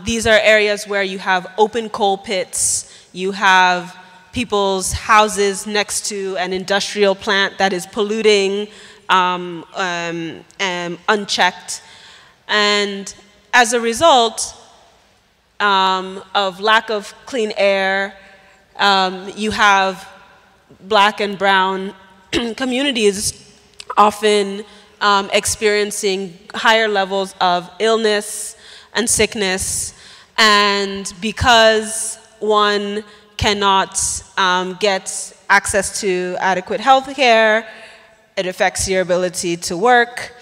these are areas where you have open coal pits, you have people's houses next to an industrial plant that is polluting unchecked. And as a result of lack of clean air, you have Black and brown communities often experiencing higher levels of illness and sickness. And because one cannot get access to adequate health care, it affects your ability to work,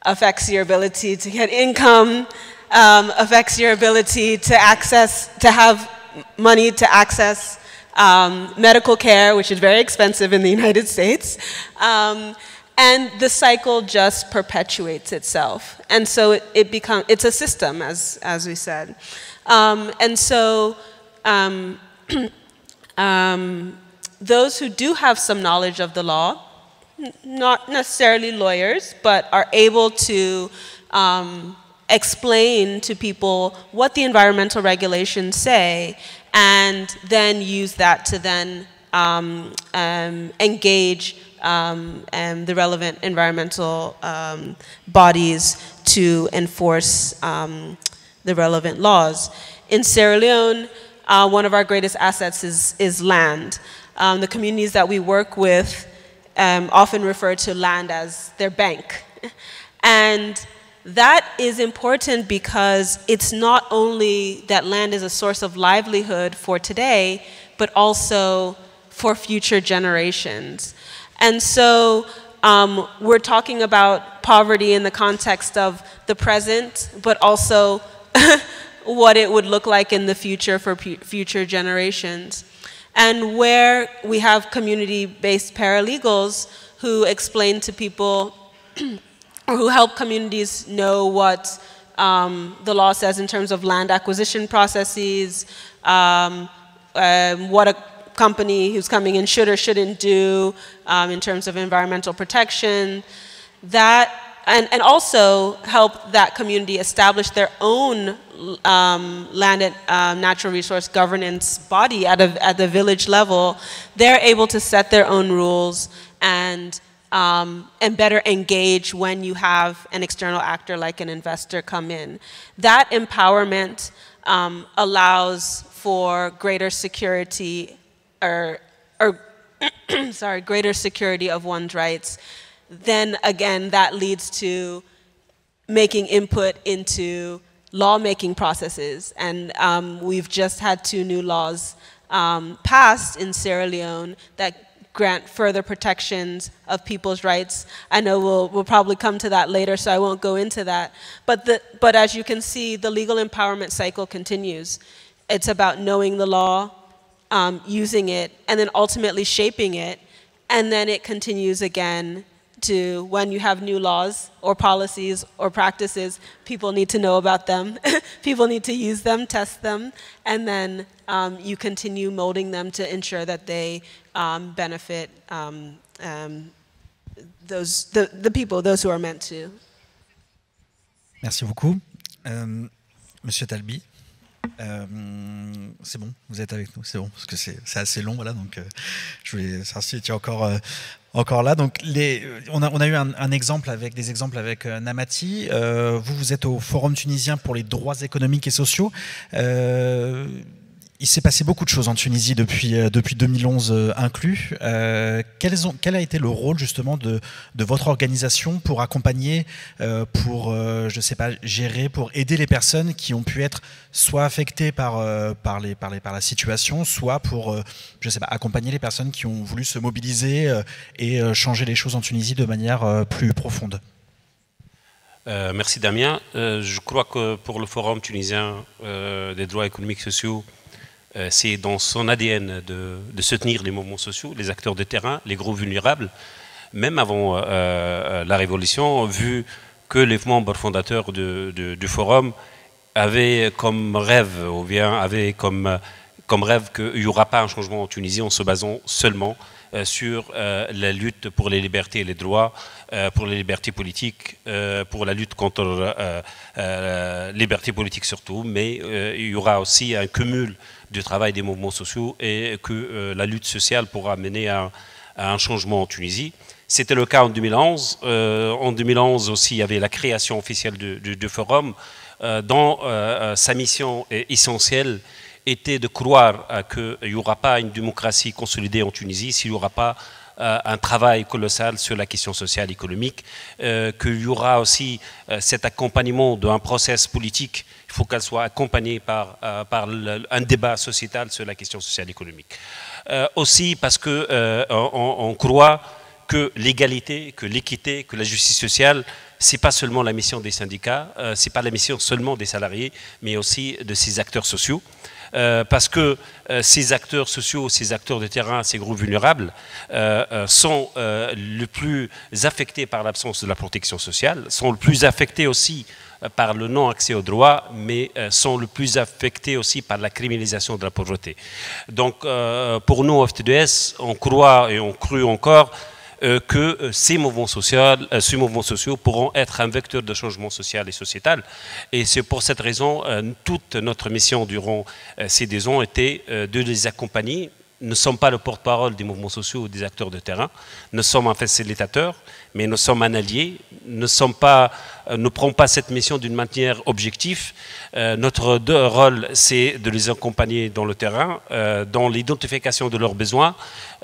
affects your ability to get income, affects your ability to have money to access medical care, which is very expensive in the United States. And the cycle just perpetuates itself. And so it's a system, as we said. And so those who do have some knowledge of the law, not necessarily lawyers, but are able to explain to people what the environmental regulations say, and then use that to then engage the relevant environmental bodies to enforce the relevant laws. In Sierra Leone, one of our greatest assets is land. The communities that we work with often refer to land as their bank. And that is important because it's not only that land is a source of livelihood for today, but also for future generations. And so we're talking about poverty in the context of the present, but also what it would look like in the future for future generations. And where we have community-based paralegals who explain to people or who help communities know what the law says in terms of land acquisition processes, what a company who's coming in should or shouldn't do in terms of environmental protection, and also help that community establish their own land and natural resource governance body at the village level. They're able to set their own rules and better engage when you have an external actor like an investor come in. That empowerment allows for greater security greater security of one's rights. Then again, that leads to making input into lawmaking processes. And we've just had 2 new laws passed in Sierra Leone that grant further protections of people's rights. I know we'll probably come to that later, so I won't go into that. But as you can see, the legal empowerment cycle continues. It's about knowing the law, using it, and then ultimately shaping it. And then it continues again to when you have new laws or policies or practices, people need to know about them. People need to use them, test them, and then you continue molding them to ensure that they benefit the people, those who are meant to. Merci beaucoup. Monsieur Talbi, c'est bon, vous êtes avec nous, c'est bon, parce que c'est assez long, voilà, donc je voulais savoir si tu es encore là. Donc on a eu un exemple avec des exemples avec Namati. Vous êtes au Forum tunisien pour les droits économiques et sociaux. Il s'est passé beaucoup de choses en Tunisie depuis 2011 inclus. Quel a été le rôle justement de votre organisation pour accompagner, pour je sais pas, gérer, pour aider les personnes qui ont pu être soit affectées par la situation, soit pour je sais pas, accompagner les personnes qui ont voulu se mobiliser et changer les choses en Tunisie de manière plus profonde? Merci Damien. Je crois que pour le Forum tunisien des droits économiques et sociaux, c'est dans son ADN de soutenir les mouvements sociaux, les acteurs de terrain, les groupes vulnérables. Même avant la Révolution, vu que les membres fondateurs du Forum avaient comme rêve, ou bien avaient comme rêve qu'il n'y aura pas un changement en Tunisie en se basant seulement sur la lutte pour les libertés et les droits, pour les libertés politiques, pour la lutte contre les libertés politiques surtout, mais il y aura aussi un cumul du travail des mouvements sociaux et que la lutte sociale pourra mener à un changement en Tunisie. C'était le cas en 2011. En 2011 aussi, il y avait la création officielle du Forum, dont sa mission essentielle était de croire qu'il n'y aura pas une démocratie consolidée en Tunisie s'il n'y aura pas un travail colossal sur la question sociale et économique, qu'il y aura aussi cet accompagnement d'un process politique. Il faut qu'elle soit accompagnée par un débat sociétal sur la question sociale et économique. Aussi parce qu'on croit que l'égalité, que l'équité, que la justice sociale, ce n'est pas seulement la mission des syndicats, ce n'est pas la mission seulement des salariés, mais aussi de ces acteurs sociaux. Parce que ces acteurs sociaux, ces acteurs de terrain, ces groupes vulnérables sont le plus affectés par l'absence de la protection sociale, sont le plus affectés aussi par le non-accès aux droits, mais sont le plus affectés aussi par la criminalisation de la pauvreté. Donc pour nous, au FTDS, on croit et on crut encore que ces mouvements sociaux pourront être un vecteur de changement social et sociétal. Et c'est pour cette raison, toute notre mission durant ces 2 ans était de les accompagner. Nous ne sommes pas le porte-parole des mouvements sociaux ou des acteurs de terrain. Nous sommes un facilitateur, mais nous sommes un allié. Nous ne prenons pas cette mission d'une manière objective. Notre rôle, c'est de les accompagner dans le terrain, dans l'identification de leurs besoins,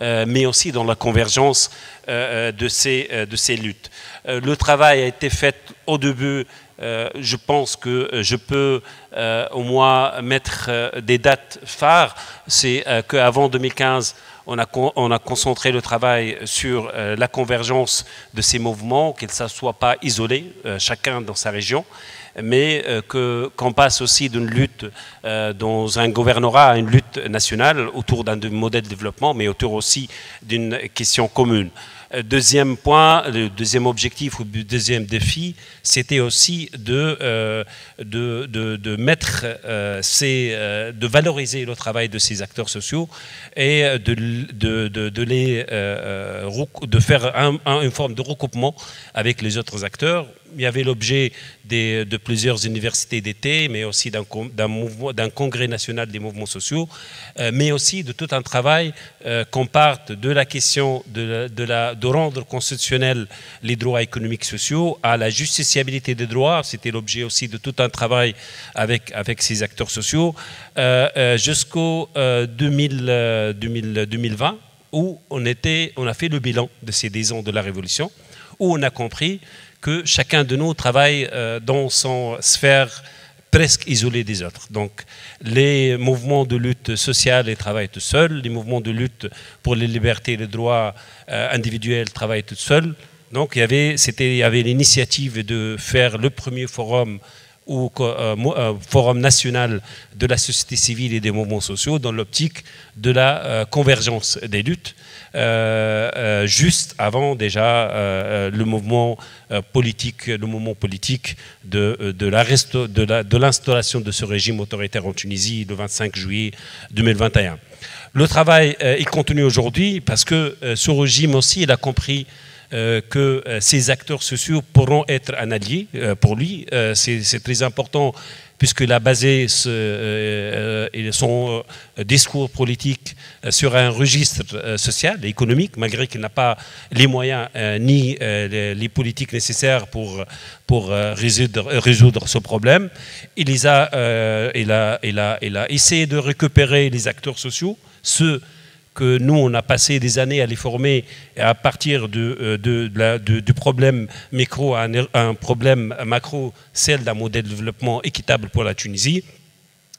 mais aussi dans la convergence de ces luttes. Le travail a été fait au début. Je pense que je peux au moins mettre des dates phares. C'est qu'avant 2015, on a concentré le travail sur la convergence de ces mouvements, qu'ils ne soient pas isolés, chacun dans sa région, mais qu'on passe aussi d'une lutte dans un gouvernorat à une lutte nationale autour d'un modèle de développement, mais autour aussi d'une question commune. Deuxième point, le deuxième objectif ou le deuxième défi, c'était aussi de valoriser le travail de ces acteurs sociaux et de faire une forme de recoupement avec les autres acteurs. Il y avait l'objet de plusieurs universités d'été, mais aussi d'un congrès national des mouvements sociaux, mais aussi de tout un travail qu'on parte de la question de rendre constitutionnels les droits économiques sociaux à la justiciabilité des droits. C'était l'objet aussi de tout un travail avec ces acteurs sociaux jusqu'au 2020, où on a fait le bilan de ces 10 ans de la Révolution, où on a compris que chacun de nous travaille dans son sphère presque isolée des autres. Donc, les mouvements de lutte sociale ils travaillent tout seuls, les mouvements de lutte pour les libertés et les droits individuels travaillent tout seuls. Donc, il y avait l'initiative de faire le premier forum forum national de la société civile et des mouvements sociaux dans l'optique de la convergence des luttes, juste avant déjà le mouvement politique de l'installation de ce régime autoritaire en Tunisie le 25 juillet 2021. Le travail il continue aujourd'hui parce que ce régime aussi il a compris que ces acteurs sociaux pourront être un allié pour lui. C'est très important puisqu'il a basé son discours politique sur un registre social et économique, malgré qu'il n'a pas les moyens ni les politiques nécessaires pour résoudre ce problème. Il a essayé de récupérer les acteurs sociaux, ceux que nous, on a passé des années à les former à partir du problème micro à un problème macro, celle d'un modèle de développement équitable pour la Tunisie.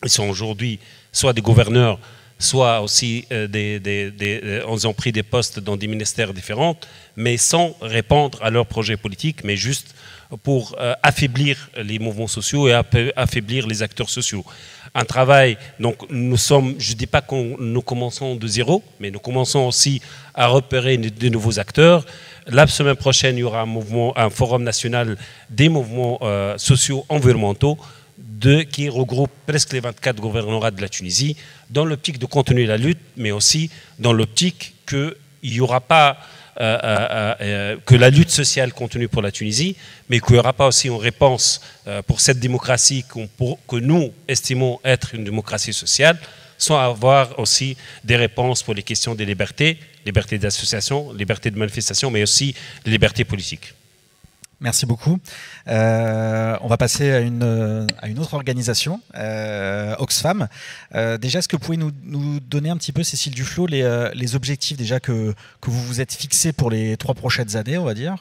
Ils sont aujourd'hui soit des gouverneurs, soit aussi ils ont pris des postes dans des ministères différents, mais sans répondre à leurs projets politiques, mais juste pour affaiblir les mouvements sociaux et affaiblir les acteurs sociaux. Un travail, donc je ne dis pas que nous commençons de zéro, mais nous commençons aussi à repérer de nouveaux acteurs. La semaine prochaine, il y aura un forum national des mouvements sociaux environnementaux qui regroupe presque les 24 gouvernorats de la Tunisie, dans l'optique de continuer la lutte, mais aussi dans l'optique qu'il n'y aura pas que la lutte sociale continue pour la Tunisie, mais qu'il n'y aura pas aussi une réponse pour cette démocratie que nous estimons être une démocratie sociale, sans avoir aussi des réponses pour les questions des libertés, liberté d'association, liberté de manifestation, mais aussi les libertés politiques. Merci beaucoup. On va passer à une autre organisation, Oxfam. Déjà, est-ce que vous pouvez nous donner un petit peu, Cécile Duflot, les objectifs déjà que vous vous êtes fixés pour les 3 prochaines années, on va dire,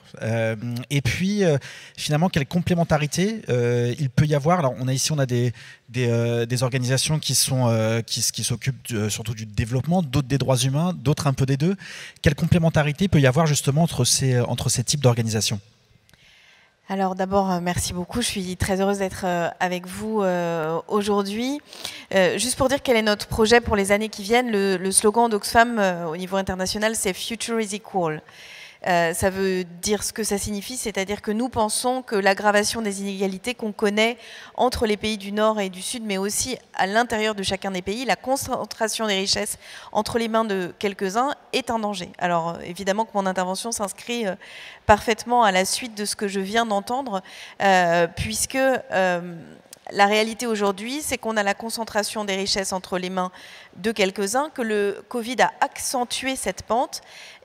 et puis finalement, quelle complémentarité il peut y avoir. Alors, on a des organisations qui s'occupent surtout du développement, d'autres des droits humains, d'autres un peu des deux. Quelle complémentarité peut y avoir justement entre ces types d'organisations ? Alors d'abord, merci beaucoup. Je suis très heureuse d'être avec vous aujourd'hui. Juste pour dire quel est notre projet pour les années qui viennent, le slogan d'Oxfam au niveau international, c'est « Future is equal ». Ça veut dire ce que ça signifie, c'est-à-dire que nous pensons que l'aggravation des inégalités qu'on connaît entre les pays du Nord et du Sud, mais aussi à l'intérieur de chacun des pays, la concentration des richesses entre les mains de quelques-uns est un danger. Alors évidemment que mon intervention s'inscrit parfaitement à la suite de ce que je viens d'entendre, puisque la réalité aujourd'hui, c'est qu'on a la concentration des richesses entre les mains de quelques-uns, que le Covid a accentué cette pente,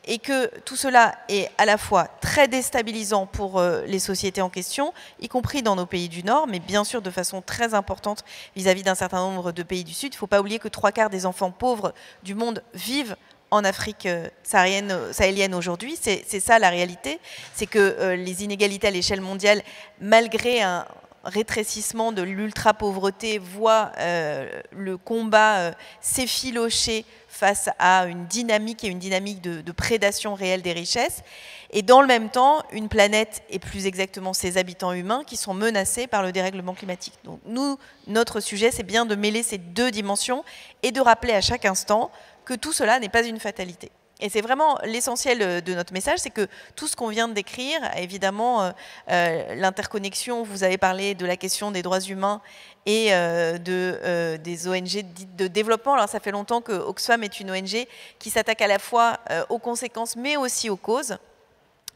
et que tout cela est à la fois très déstabilisant pour les sociétés en question, y compris dans nos pays du Nord, mais bien sûr de façon très importante vis-à-vis d'un certain nombre de pays du Sud. Il ne faut pas oublier que 3/4 des enfants pauvres du monde vivent en Afrique sahélienne aujourd'hui. C'est ça la réalité, c'est que les inégalités à l'échelle mondiale, malgré un rétrécissement de l'ultra-pauvreté, voient le combat s'effilocher face à une dynamique de prédation réelle des richesses. Et dans le même temps, une planète, et plus exactement ses habitants humains, qui sont menacés par le dérèglement climatique. Donc nous, notre sujet, c'est bien de mêler ces deux dimensions et de rappeler à chaque instant que tout cela n'est pas une fatalité. Et c'est vraiment l'essentiel de notre message, c'est que tout ce qu'on vient de décrire, évidemment, l'interconnexion, vous avez parlé de la question des droits humains et des ONG dites de développement. Alors ça fait longtemps que Oxfam est une ONG qui s'attaque à la fois aux conséquences, mais aussi aux causes.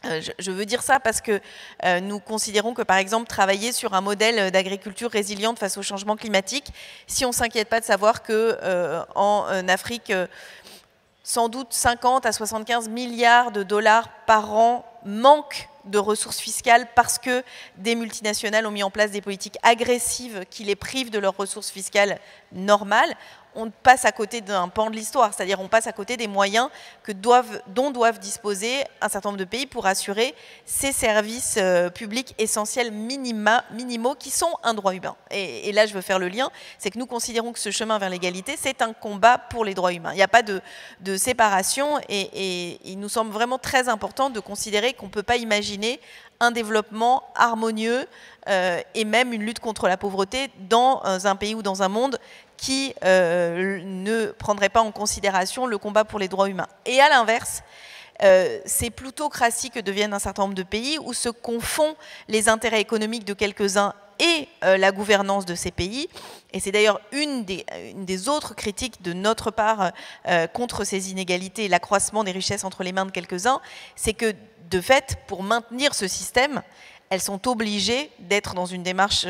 Je veux dire ça parce que nous considérons que, par exemple, travailler sur un modèle d'agriculture résiliente face au changement climatique, si on ne s'inquiète pas de savoir qu'en Afrique, sans doute 50 à 75 milliards de dollars par an manquent de ressources fiscales parce que des multinationales ont mis en place des politiques agressives qui les privent de leurs ressources fiscales normales. On passe à côté d'un pan de l'histoire, c'est-à-dire on passe à côté des moyens dont doivent disposer un certain nombre de pays pour assurer ces services publics essentiels minimaux qui sont un droit humain. Et là, je veux faire le lien, c'est que nous considérons que ce chemin vers l'égalité, c'est un combat pour les droits humains. Il n'y a pas de séparation et il nous semble vraiment très important de considérer qu'on ne peut pas imaginer un développement harmonieux et même une lutte contre la pauvreté dans un pays ou dans un monde qui ne prendrait pas en considération le combat pour les droits humains. Et à l'inverse, ces plutocraties que deviennent un certain nombre de pays où se confondent les intérêts économiques de quelques-uns et la gouvernance de ces pays. Et c'est d'ailleurs une des autres critiques de notre part contre ces inégalités et l'accroissement des richesses entre les mains de quelques-uns, c'est que de fait, pour maintenir ce système, elles sont obligées d'être dans une démarche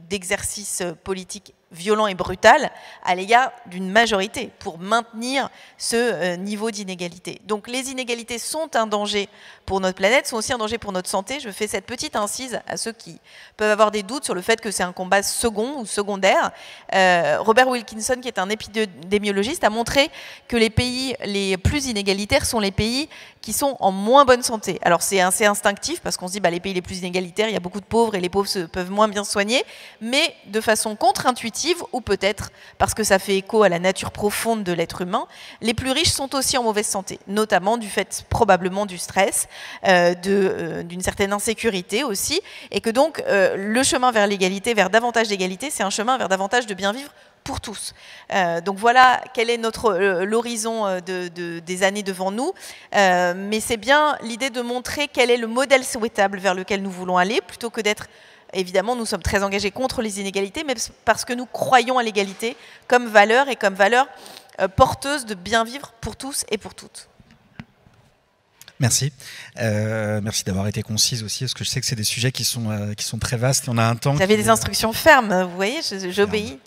d'exercice politique violent et brutal à l'égard d'une majorité pour maintenir ce niveau d'inégalité. Donc les inégalités sont un danger pour notre planète, sont aussi un danger pour notre santé. Je fais cette petite incise à ceux qui peuvent avoir des doutes sur le fait que c'est un combat second ou secondaire. Robert Wilkinson, qui est un épidémiologiste, a montré que les pays les plus inégalitaires sont les pays qui sont en moins bonne santé. Alors c'est assez instinctif parce qu'on se dit les pays les plus inégalitaires, il y a beaucoup de pauvres et les pauvres peuvent moins bien se soigner, mais de façon contre-intuitive, ou peut-être parce que ça fait écho à la nature profonde de l'être humain, les plus riches sont aussi en mauvaise santé, notamment du fait probablement du stress, d'une certaine insécurité aussi, et que donc le chemin vers l'égalité, vers davantage d'égalité, c'est un chemin vers davantage de bien vivre pour tous. Donc voilà quel est l'horizon des années devant nous, mais c'est bien l'idée de montrer quel est le modèle souhaitable vers lequel nous voulons aller, plutôt que d'être... Évidemment, nous sommes très engagés contre les inégalités, mais parce que nous croyons à l'égalité comme valeur et comme valeur porteuse de bien vivre pour tous et pour toutes. Merci. Merci d'avoir été concise aussi, parce que je sais que c'est des sujets qui sont très vastes et on a un temps... J'avais des instructions fermes, vous voyez, j'obéis.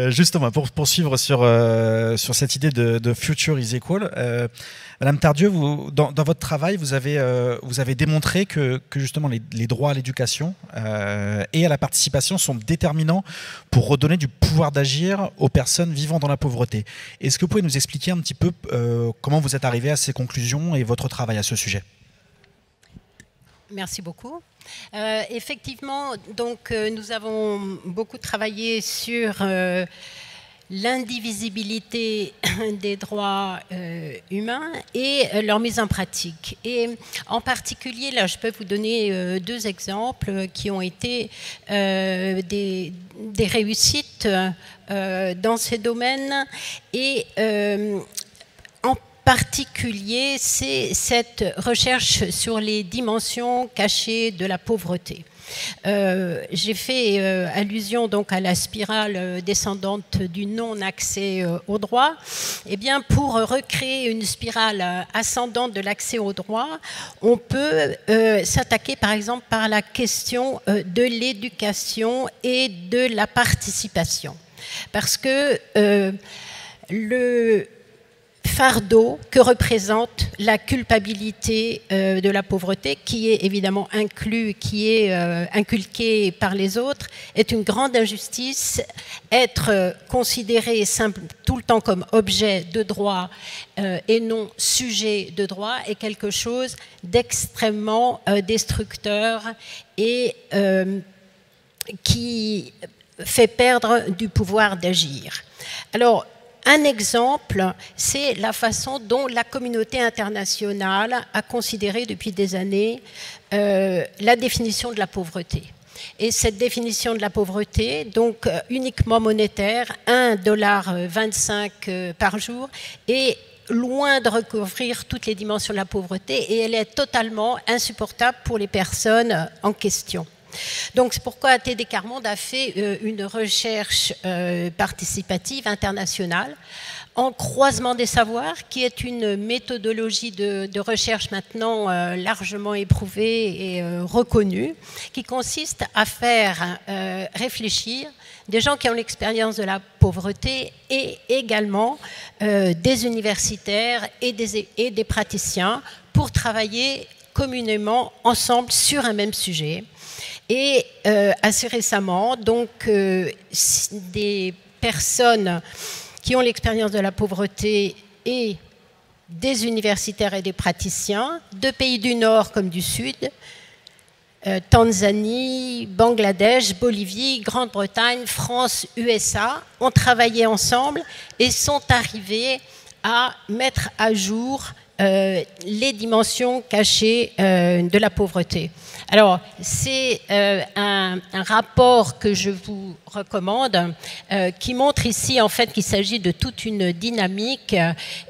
Justement, pour poursuivre sur cette idée de Future is Equal, Madame Tardieu, dans votre travail, vous avez démontré que justement les droits à l'éducation et à la participation sont déterminants pour redonner du pouvoir d'agir aux personnes vivant dans la pauvreté. Est-ce que vous pouvez nous expliquer un petit peu comment vous êtes arrivé à ces conclusions et votre travail à ce sujet ? Merci beaucoup. Effectivement, donc, nous avons beaucoup travaillé sur l'indivisibilité des droits humains et leur mise en pratique. Et en particulier, là, je peux vous donner deux exemples qui ont été des réussites dans ces domaines. Et particulier, c'est cette recherche sur les dimensions cachées de la pauvreté. J'ai fait allusion donc à la spirale descendante du non-accès au droit. Eh bien, pour recréer une spirale ascendante de l'accès au droit, on peut s'attaquer par exemple par la question de l'éducation et de la participation. Parce que le fardeau que représente la culpabilité de la pauvreté, qui est évidemment inculquée par les autres, est une grande injustice. Être considéré tout le temps comme objet de droit et non sujet de droit est quelque chose d'extrêmement destructeur et qui fait perdre du pouvoir d'agir. Alors, un exemple, c'est la façon dont la communauté internationale a considéré depuis des années la définition de la pauvreté. Et cette définition de la pauvreté, donc uniquement monétaire, 1,25 $ par jour, est loin de recouvrir toutes les dimensions de la pauvreté et elle est totalement insupportable pour les personnes en question. Donc c'est pourquoi TD Carmonde a fait une recherche participative internationale en croisement des savoirs, qui est une méthodologie de recherche maintenant largement éprouvée et reconnue, qui consiste à faire réfléchir des gens qui ont l'expérience de la pauvreté et également des universitaires et des praticiens pour travailler communément ensemble sur un même sujet. Et assez récemment, donc, des personnes qui ont l'expérience de la pauvreté et des universitaires et des praticiens, de pays du Nord comme du Sud, Tanzanie, Bangladesh, Bolivie, Grande-Bretagne, France, USA, ont travaillé ensemble et sont arrivés à mettre à jour les dimensions cachées de la pauvreté. Alors, c'est un rapport que je vous recommande qui montre ici en fait qu'il s'agit de toute une dynamique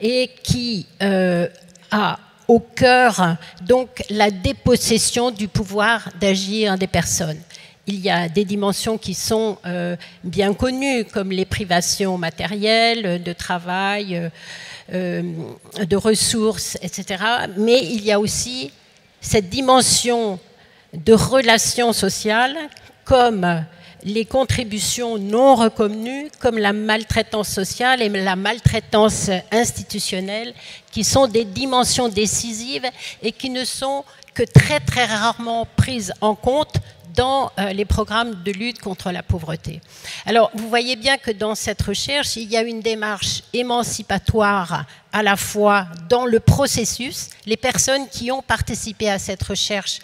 et qui a au cœur donc la dépossession du pouvoir d'agir des personnes. Il y a des dimensions qui sont bien connues, comme les privations matérielles, de travail, de ressources, etc. Mais il y a aussi cette dimension de relations sociales, comme les contributions non reconnues, comme la maltraitance sociale et la maltraitance institutionnelle, qui sont des dimensions décisives et qui ne sont que très très rarement prises en compte dans les programmes de lutte contre la pauvreté. Alors, vous voyez bien que dans cette recherche, il y a une démarche émancipatoire à la fois dans le processus. Les personnes qui ont participé à cette recherche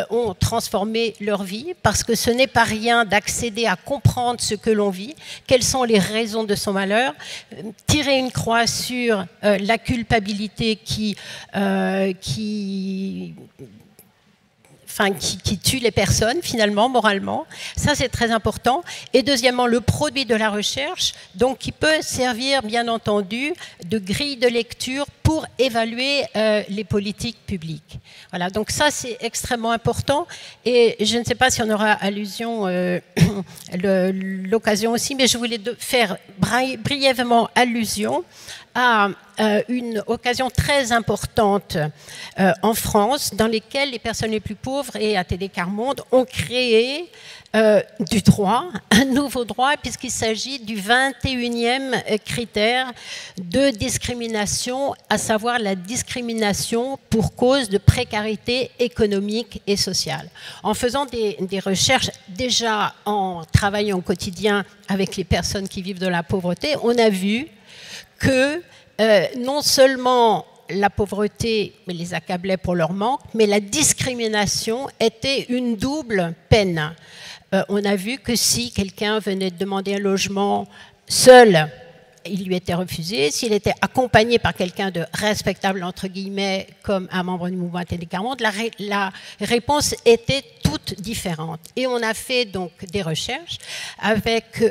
ont transformé leur vie, parce que ce n'est pas rien d'accéder à comprendre ce que l'on vit, quelles sont les raisons de son malheur, tirer une croix sur la culpabilité qui tue les personnes, finalement, moralement. Ça, c'est très important. Et deuxièmement, le produit de la recherche, donc, qui peut servir, bien entendu, de grille de lecture pour évaluer les politiques publiques. Voilà, donc ça, c'est extrêmement important. Et je ne sais pas si on aura allusion, l'occasion aussi, mais je voulais faire brièvement allusion à une occasion très importante en France, dans laquelle les personnes les plus pauvres et TD Carmonde ont créé du droit, un nouveau droit, puisqu'il s'agit du 21e critère de discrimination, à savoir la discrimination pour cause de précarité économique et sociale. En faisant des recherches, déjà en travaillant au quotidien avec les personnes qui vivent de la pauvreté, on a vu que non seulement la pauvreté les accablait pour leur manque, mais la discrimination était une double peine. On a vu que si quelqu'un venait de demander un logement seul, il lui était refusé. S'il était accompagné par quelqu'un de respectable, entre guillemets, comme un membre du mouvement TD Carmonde, la réponse était toute différente. Et on a fait donc des recherches avec,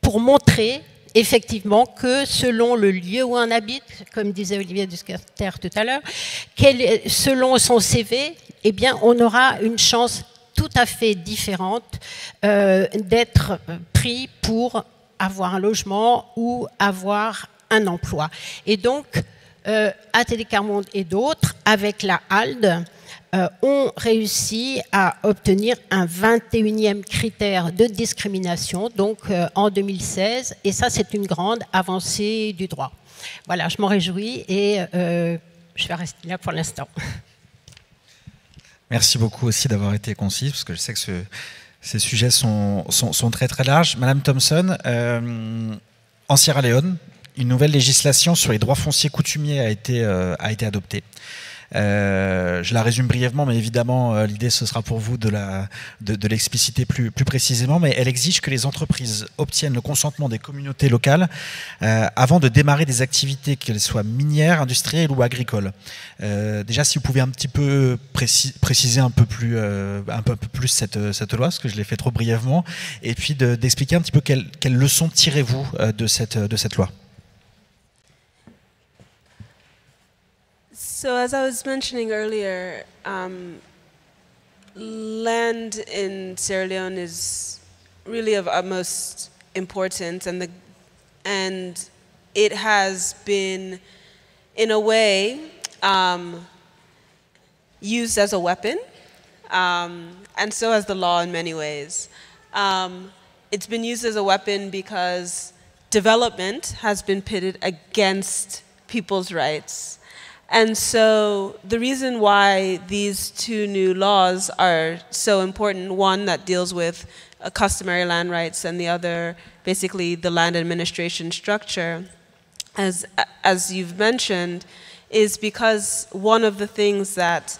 pour montrer effectivement que selon le lieu où on habite, comme disait Olivier Duscarter tout à l'heure, selon son CV, eh bien, on aura une chance tout à fait différente d'être pris pour avoir un logement ou avoir un emploi. Et donc, ATD Quart Monde et d'autres, avec la HALD, ont réussi à obtenir un 21e critère de discrimination, donc en 2016, et ça c'est une grande avancée du droit. Voilà, je m'en réjouis et je vais rester là pour l'instant. Merci beaucoup aussi d'avoir été concise, parce que je sais que ces sujets sont très très larges. Madame Thompson, en Sierra Leone, une nouvelle législation sur les droits fonciers coutumiers a été adoptée. Je la résume brièvement, mais évidemment, l'idée, ce sera pour vous de l'expliciter plus précisément, mais elle exige que les entreprises obtiennent le consentement des communautés locales avant de démarrer des activités, qu'elles soient minières, industrielles ou agricoles. Déjà, si vous pouvez un petit peu préciser un peu plus cette loi, parce que je l'ai fait trop brièvement, et puis d'expliquer un petit peu quelles leçons tirez-vous de cette loi. So as I was mentioning earlier, land in Sierra Leone is really of utmost importance, and it has been, in a way, used as a weapon, and so has the law in many ways. It's been used as a weapon because development has been pitted against people's rights. And so the reason why these two new laws are so important, one that deals with customary land rights and the other basically the land administration structure, as you've mentioned, is because one of the things that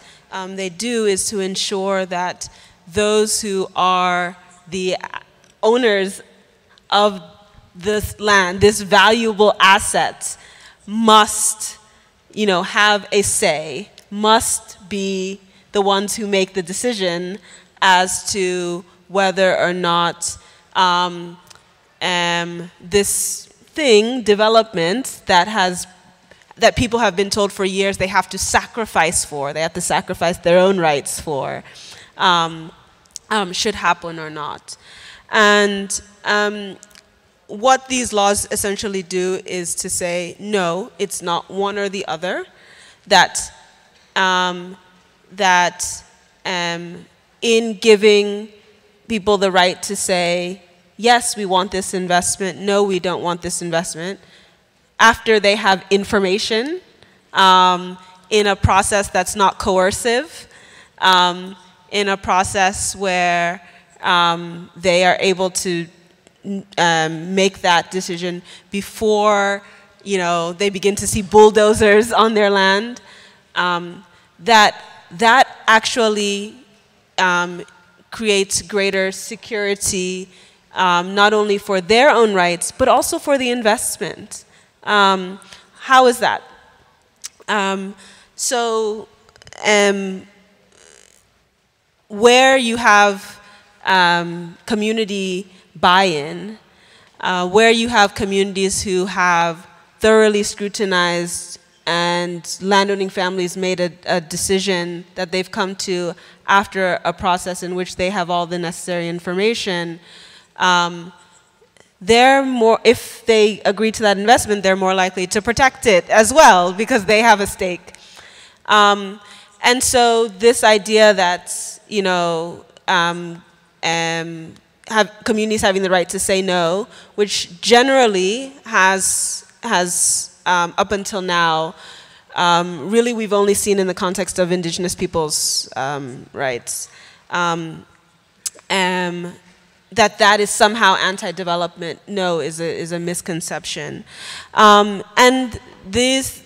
they do is to ensure that those who are the owners of this land, this valuable asset, must have a say, must be the ones who make the decision as to whether or not this thing, development, that people have been told for years they have to sacrifice for, they have to sacrifice their own rights for, should happen or not. And what these laws essentially do is to say, no, it's not one or the other, that in giving people the right to say, yes, we want this investment, no, we don't want this investment, after they have information in a process that's not coercive, in a process where they are able to make that decision before they begin to see bulldozers on their land, that actually creates greater security, not only for their own rights but also for the investment. How is that? Where you have community buy-in, where you have communities who have thoroughly scrutinized and landowning families made a decision that they've come to after a process in which they have all the necessary information, if they agree to that investment, they're more likely to protect it as well because they have a stake. And so this idea that, have communities having the right to say no, which generally has up until now, really we've only seen in the context of indigenous people's rights, that is somehow anti-development, no, is a misconception. And this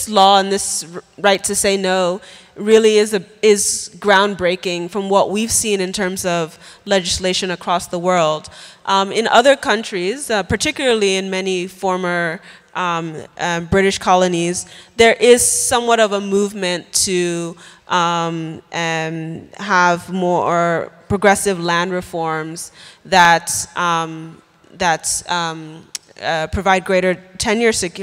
law and this right to say no really is groundbreaking from what we've seen in terms of legislation across the world. In other countries, particularly in many former British colonies, there is somewhat of a movement to have more progressive land reforms that provide greater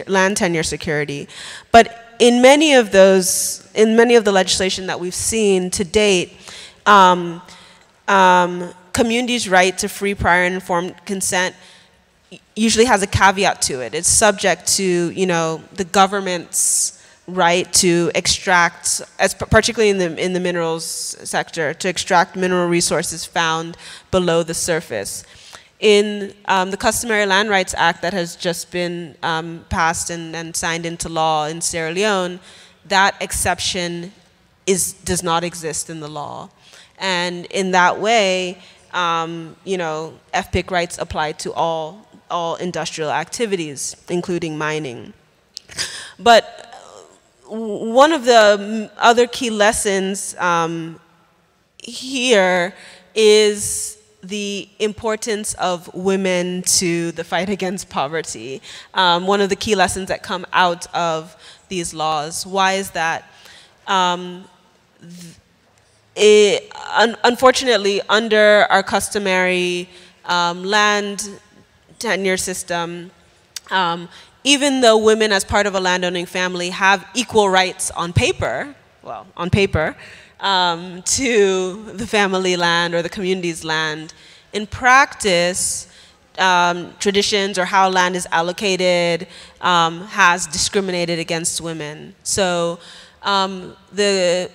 land tenure security. But in many of the legislation that we've seen to date, communities' right to free, prior, and informed consent usually has a caveat to it. It's subject to, the government's right to extract, particularly in the minerals sector, to extract mineral resources found below the surface. In the Customary Land Rights Act that has just been passed and signed into law in Sierra Leone, that exception does not exist in the law. And in that way, FPIC rights apply to all industrial activities, including mining. But one of the other key lessons here is the importance of women to the fight against poverty. One of the key lessons that come out of these laws. Why is that? Unfortunately, under our customary land tenure system, even though women as part of a landowning family have equal rights on paper, to the family land or the community's land, in practice, traditions or how land is allocated has discriminated against women. So the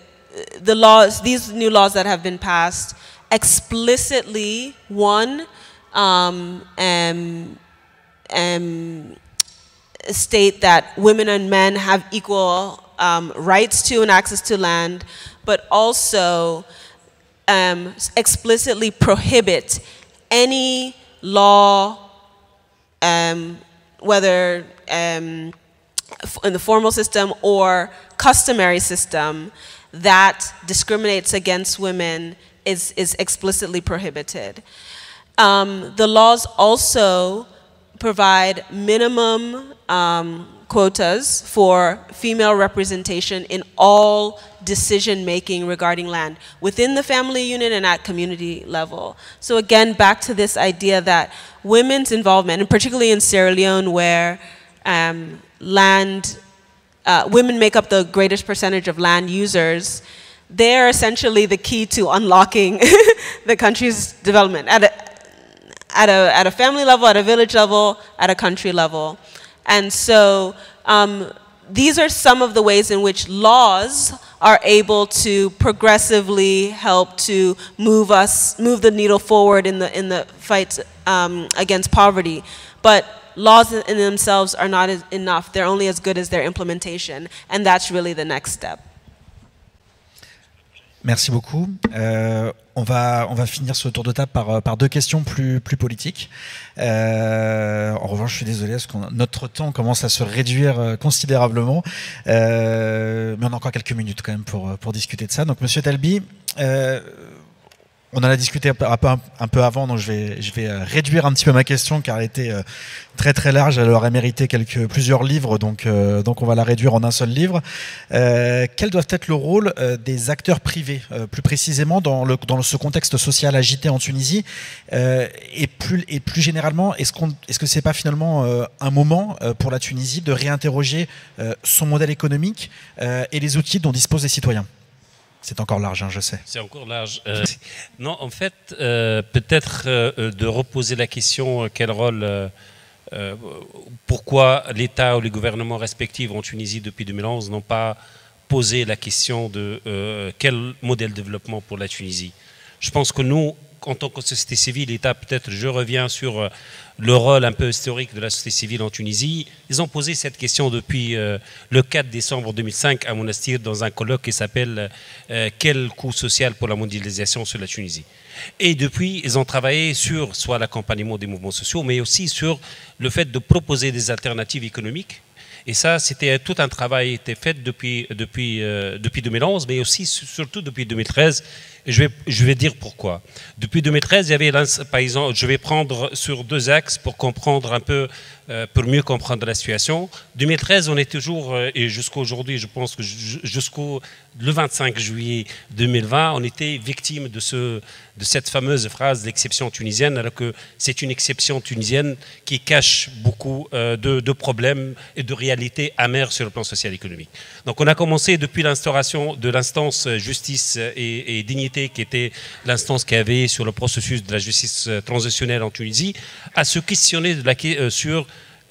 laws, these new laws that have been passed, explicitly, state that women and men have equal rights to and access to land, but also explicitly prohibit any law, whether in the formal system or customary system, that discriminates against women is explicitly prohibited. The laws also provide minimum quotas for female representation in all decision-making regarding land, within the family unit and at community level. So again, back to this idea that women's involvement, and particularly in Sierra Leone where women make up the greatest percentage of land users, they're essentially the key to unlocking the country's development at a family level, at a village level, at a country level. And so these are some of the ways in which laws are able to progressively help to move the needle forward in the fight against poverty. But laws in themselves are not enough. They're only as good as their implementation. And that's really the next step. Merci beaucoup. On va finir ce tour de table par deux questions plus politiques. En revanche, je suis désolé parce que notre temps commence à se réduire considérablement. Mais on a encore quelques minutes quand même pour discuter de ça. Donc, Monsieur Talbi, on en a discuté un peu avant, donc je vais réduire un petit peu ma question car elle était très très large, elle aurait mérité plusieurs livres, donc on va la réduire en un seul livre. Quel doit être le rôle des acteurs privés, plus précisément dans ce contexte social agité en Tunisie, et plus généralement, est-ce que c'est pas finalement un moment pour la Tunisie de réinterroger son modèle économique et les outils dont disposent les citoyens? C'est encore large, hein, je sais. C'est encore large. Non, en fait, peut-être de reposer la question quel rôle, pourquoi l'État ou les gouvernements respectifs en Tunisie depuis 2011 n'ont pas posé la question de quel modèle de développement pour la Tunisie. Je pense que nous, en tant que société civile, l'État, peut-être je reviens sur le rôle un peu historique de la société civile en Tunisie. Ils ont posé cette question depuis le 4 décembre 2005 à Monastir dans un colloque qui s'appelle « Quel coût social pour la mondialisation sur la Tunisie ?» Et depuis, ils ont travaillé sur soit l'accompagnement des mouvements sociaux, mais aussi sur le fait de proposer des alternatives économiques Et ça, c'était tout un travail qui était fait depuis 2011, mais aussi surtout depuis 2013. Et je vais dire pourquoi. Depuis 2013, il y avait, par exemple, je vais prendre sur 2 axes pour comprendre un peu, pour mieux comprendre la situation. 2013, on est toujours, et jusqu'à aujourd'hui, je pense que jusqu'au le 25 juillet 2020, on était victime de cette fameuse phrase d'exception tunisienne, alors que c'est une exception tunisienne qui cache beaucoup de problèmes et de réalités amères sur le plan social et économique. Donc on a commencé depuis l'instauration de l'instance justice et dignité, qui était l'instance qui avait sur le processus de la justice transitionnelle en Tunisie, à se questionner sur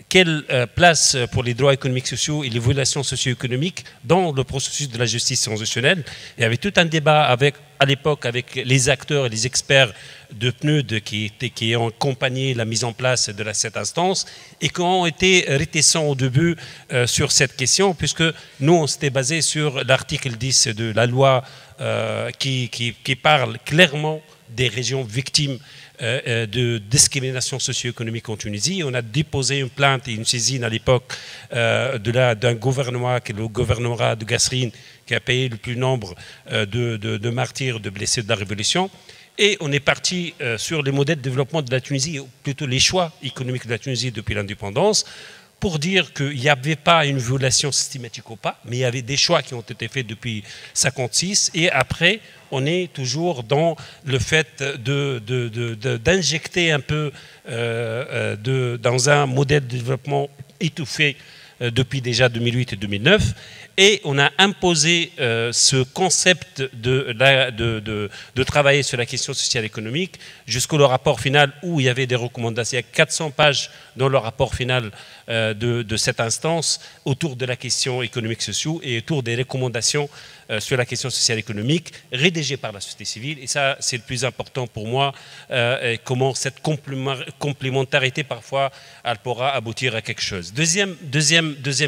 quelle place pour les droits économiques sociaux et les violations socio-économiques dans le processus de la justice transitionnelle. Il y avait tout un débat à l'époque avec les acteurs et les experts de PNUD qui ont accompagné la mise en place de cette instance et qui ont été réticents au début sur cette question, puisque nous, on s'était basé sur l'article 10 de la loi qui parle clairement des régions victimes de discrimination socio-économique en Tunisie. On a déposé une plainte et une saisine à l'époque d'un gouvernement, qui est le gouvernorat de Gasserine, qui a payé le plus nombre de martyrs, de blessés de la Révolution. Et on est parti sur les modèles de développement de la Tunisie, ou plutôt les choix économiques de la Tunisie depuis l'indépendance, pour dire qu'il n'y avait pas une violation systématique ou pas, mais il y avait des choix qui ont été faits depuis 1956. Et après, on est toujours dans le fait d'injecter un peu dans un modèle de développement étouffé depuis déjà 2008 et 2009. Et on a imposé ce concept de travailler sur la question sociale et économique jusqu'au rapport final où il y avait des recommandations. Il y a 400 pages dans le rapport final de cette instance autour de la question économique sociale et autour des recommandations sur la question sociale et économique rédigées par la société civile. Et ça, c'est le plus important pour moi, comment cette complémentarité, parfois, elle pourra aboutir à quelque chose. Deuxième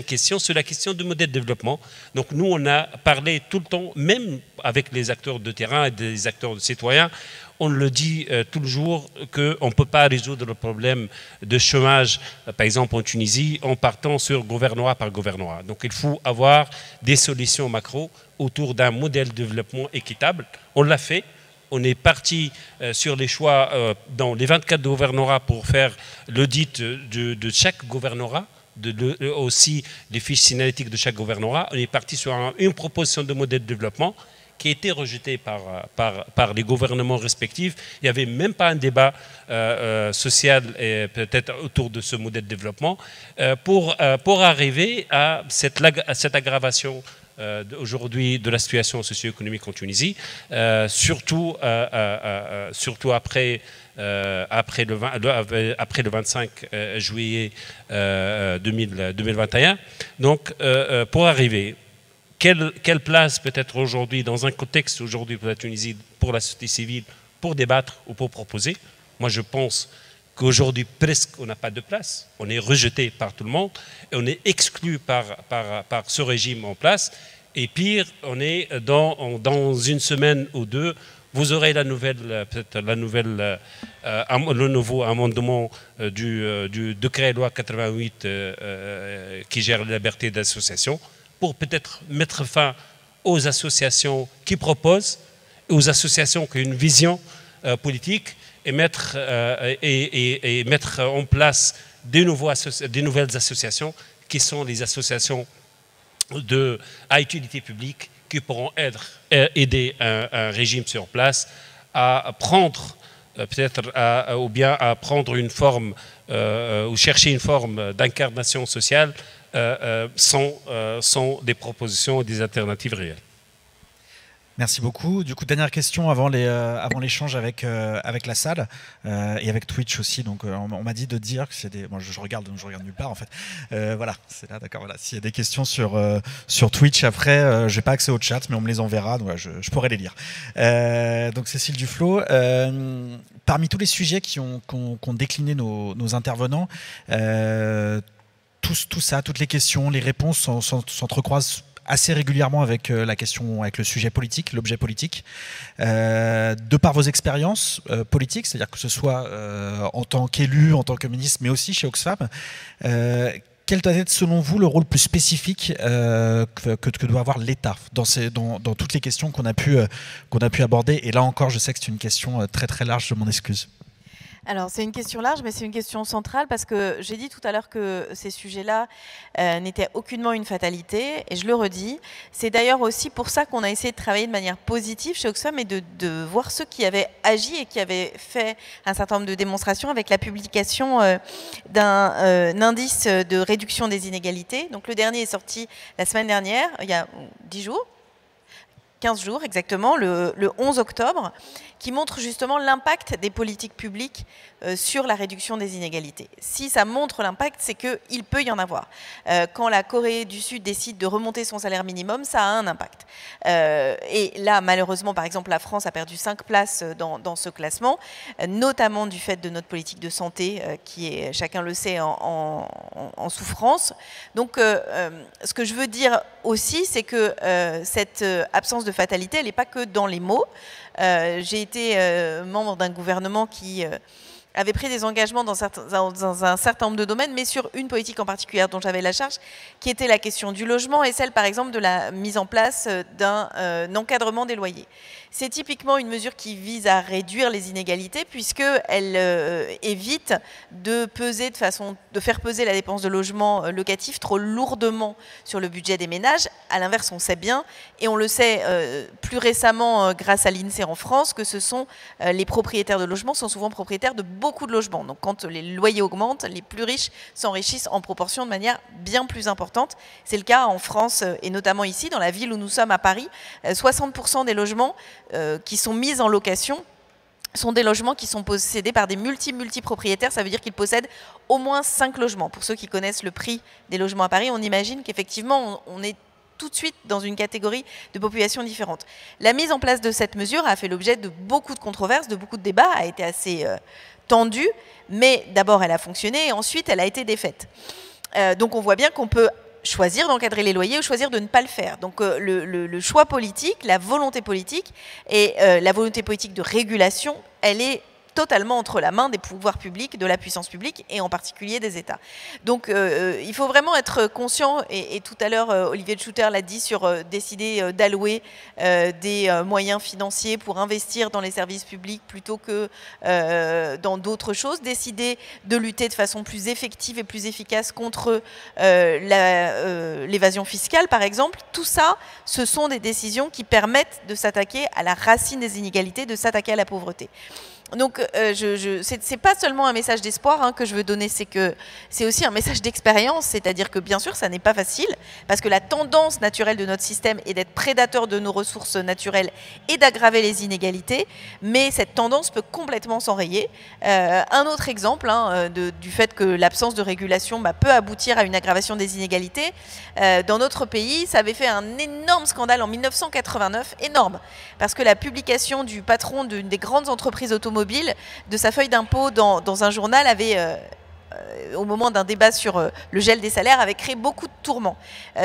question, sur la question du modèle de développement. Donc nous, on a parlé tout le temps, même avec les acteurs de terrain et des acteurs citoyens, on le dit toujours qu'on ne peut pas résoudre le problème de chômage, par exemple en Tunisie, en partant sur gouvernorat par gouvernorat. Donc il faut avoir des solutions macro autour d'un modèle de développement équitable. On l'a fait. On est parti sur les choix dans les 24 gouvernorats pour faire l'audit de chaque gouvernorat, aussi les fiches signalétiques de chaque gouvernorat. On est parti sur une proposition de modèle de développement qui a été rejetée par les gouvernements respectifs. Il n'y avait même pas un débat social peut-être autour de ce modèle de développement pour arriver à cette aggravation aujourd'hui de la situation socio-économique en Tunisie, surtout après le 25 juillet 2021. Donc, pour arriver, quelle place peut-être aujourd'hui, dans un contexte aujourd'hui pour la Tunisie, pour la société civile, pour débattre ou pour proposer? Moi, je pense qu'aujourd'hui, presque, on n'a pas de place. On est rejeté par tout le monde et on est exclu par ce régime en place. Et pire, on est dans une semaine ou deux, vous aurez le nouveau amendement du décret loi 88 qui gère la liberté d'association, pour peut-être mettre fin aux associations qui proposent, aux associations qui ont une vision politique, et mettre en place des nouvelles associations qui sont les associations à utilité publique qui pourront aider un régime sur place à prendre ou bien à prendre une forme ou chercher une forme d'incarnation sociale sans des propositions et des alternatives réelles. Merci beaucoup. Du coup, dernière question avant l'échange avec la salle et avec Twitch aussi. Donc, on m'a dit de dire que c'est des. Moi, je regarde nulle part en fait. Voilà, c'est là, d'accord. Voilà. S'il y a des questions sur Twitch après, j'ai pas accès au chat, mais on me les enverra. Donc, je pourrai les lire. Donc, Cécile Duflot. Parmi tous les sujets qu'ont décliné nos intervenants, tout ça, toutes les questions, les réponses s'entrecroisent assez régulièrement avec avec le sujet politique, l'objet politique, de par vos expériences politiques, c'est-à-dire que ce soit en tant qu'élu, en tant que ministre, mais aussi chez Oxfam. quel doit être selon vous le rôle plus spécifique que doit avoir l'État dans toutes les questions qu'on a pu aborder? Et là encore, je sais que c'est une question très très large, je m'en excuse. Alors, c'est une question large, mais c'est une question centrale parce que j'ai dit tout à l'heure que ces sujets-là n'étaient aucunement une fatalité, et je le redis. C'est d'ailleurs aussi pour ça qu'on a essayé de travailler de manière positive chez Oxfam et de voir ceux qui avaient agi et qui avaient fait un certain nombre de démonstrations avec la publication d'un indice de réduction des inégalités. Donc, le dernier est sorti la semaine dernière, il y a 10 jours. 15 jours exactement, le 11 octobre, qui montre justement l'impact des politiques publiques sur la réduction des inégalités. Si ça montre l'impact, c'est qu'il peut y en avoir. Quand la Corée du Sud décide de remonter son salaire minimum, ça a un impact. Et là, malheureusement, par exemple, la France a perdu 5 places dans ce classement, notamment du fait de notre politique de santé, qui est, chacun le sait, en souffrance. Donc, ce que je veux dire aussi, c'est que cette absence de fatalité, elle n'est pas que dans les mots. J'ai été membre d'un gouvernement qui avait pris des engagements dans un certain nombre de domaines, mais sur une politique en particulier dont j'avais la charge, qui était la question du logement et celle, par exemple, de la mise en place d'un encadrement des loyers. C'est typiquement une mesure qui vise à réduire les inégalités puisqu'elle évite de faire peser la dépense de logement locatif trop lourdement sur le budget des ménages. À l'inverse, on sait bien, et on le sait plus récemment grâce à l'INSEE en France, que ce sont les propriétaires de logements sont souvent propriétaires de beaucoup de logements. Donc quand les loyers augmentent, les plus riches s'enrichissent en proportion de manière bien plus importante. C'est le cas en France et notamment ici, dans la ville où nous sommes à Paris. 60% des logements qui sont mis en location sont des logements qui sont possédés par des multi-propriétaires. Ça veut dire qu'ils possèdent au moins 5 logements. Pour ceux qui connaissent le prix des logements à Paris, on imagine qu'effectivement, on est tout de suite dans une catégorie de population différente. La mise en place de cette mesure a fait l'objet de beaucoup de controverses, de beaucoup de débats, a été assez tendue, mais d'abord elle a fonctionné et ensuite elle a été défaite. Donc on voit bien qu'on peut choisir d'encadrer les loyers ou choisir de ne pas le faire. Donc le choix politique, la volonté politique et la volonté politique de régulation, elle est totalement entre la main des pouvoirs publics, de la puissance publique et en particulier des États. Donc il faut vraiment être conscient, et tout à l'heure Olivier de Schutter l'a dit, sur décider d'allouer des moyens financiers pour investir dans les services publics plutôt que dans d'autres choses, décider de lutter de façon plus effective et plus efficace contre l'évasion fiscale par exemple. Tout ça, ce sont des décisions qui permettent de s'attaquer à la racine des inégalités, de s'attaquer à la pauvreté. Donc, c'est pas seulement un message d'espoir que je veux donner, c'est aussi un message d'expérience, c'est-à-dire que bien sûr, ça n'est pas facile, parce que la tendance naturelle de notre système est d'être prédateur de nos ressources naturelles et d'aggraver les inégalités, mais cette tendance peut complètement s'enrayer. Un autre exemple du fait que l'absence de régulation peut aboutir à une aggravation des inégalités, dans notre pays, ça avait fait un énorme scandale en 1989, énorme, parce que la publication du patron d'une des grandes entreprises automobiles de sa feuille d'impôt dans un journal avait, au moment d'un débat sur le gel des salaires, avait créé beaucoup de tourments.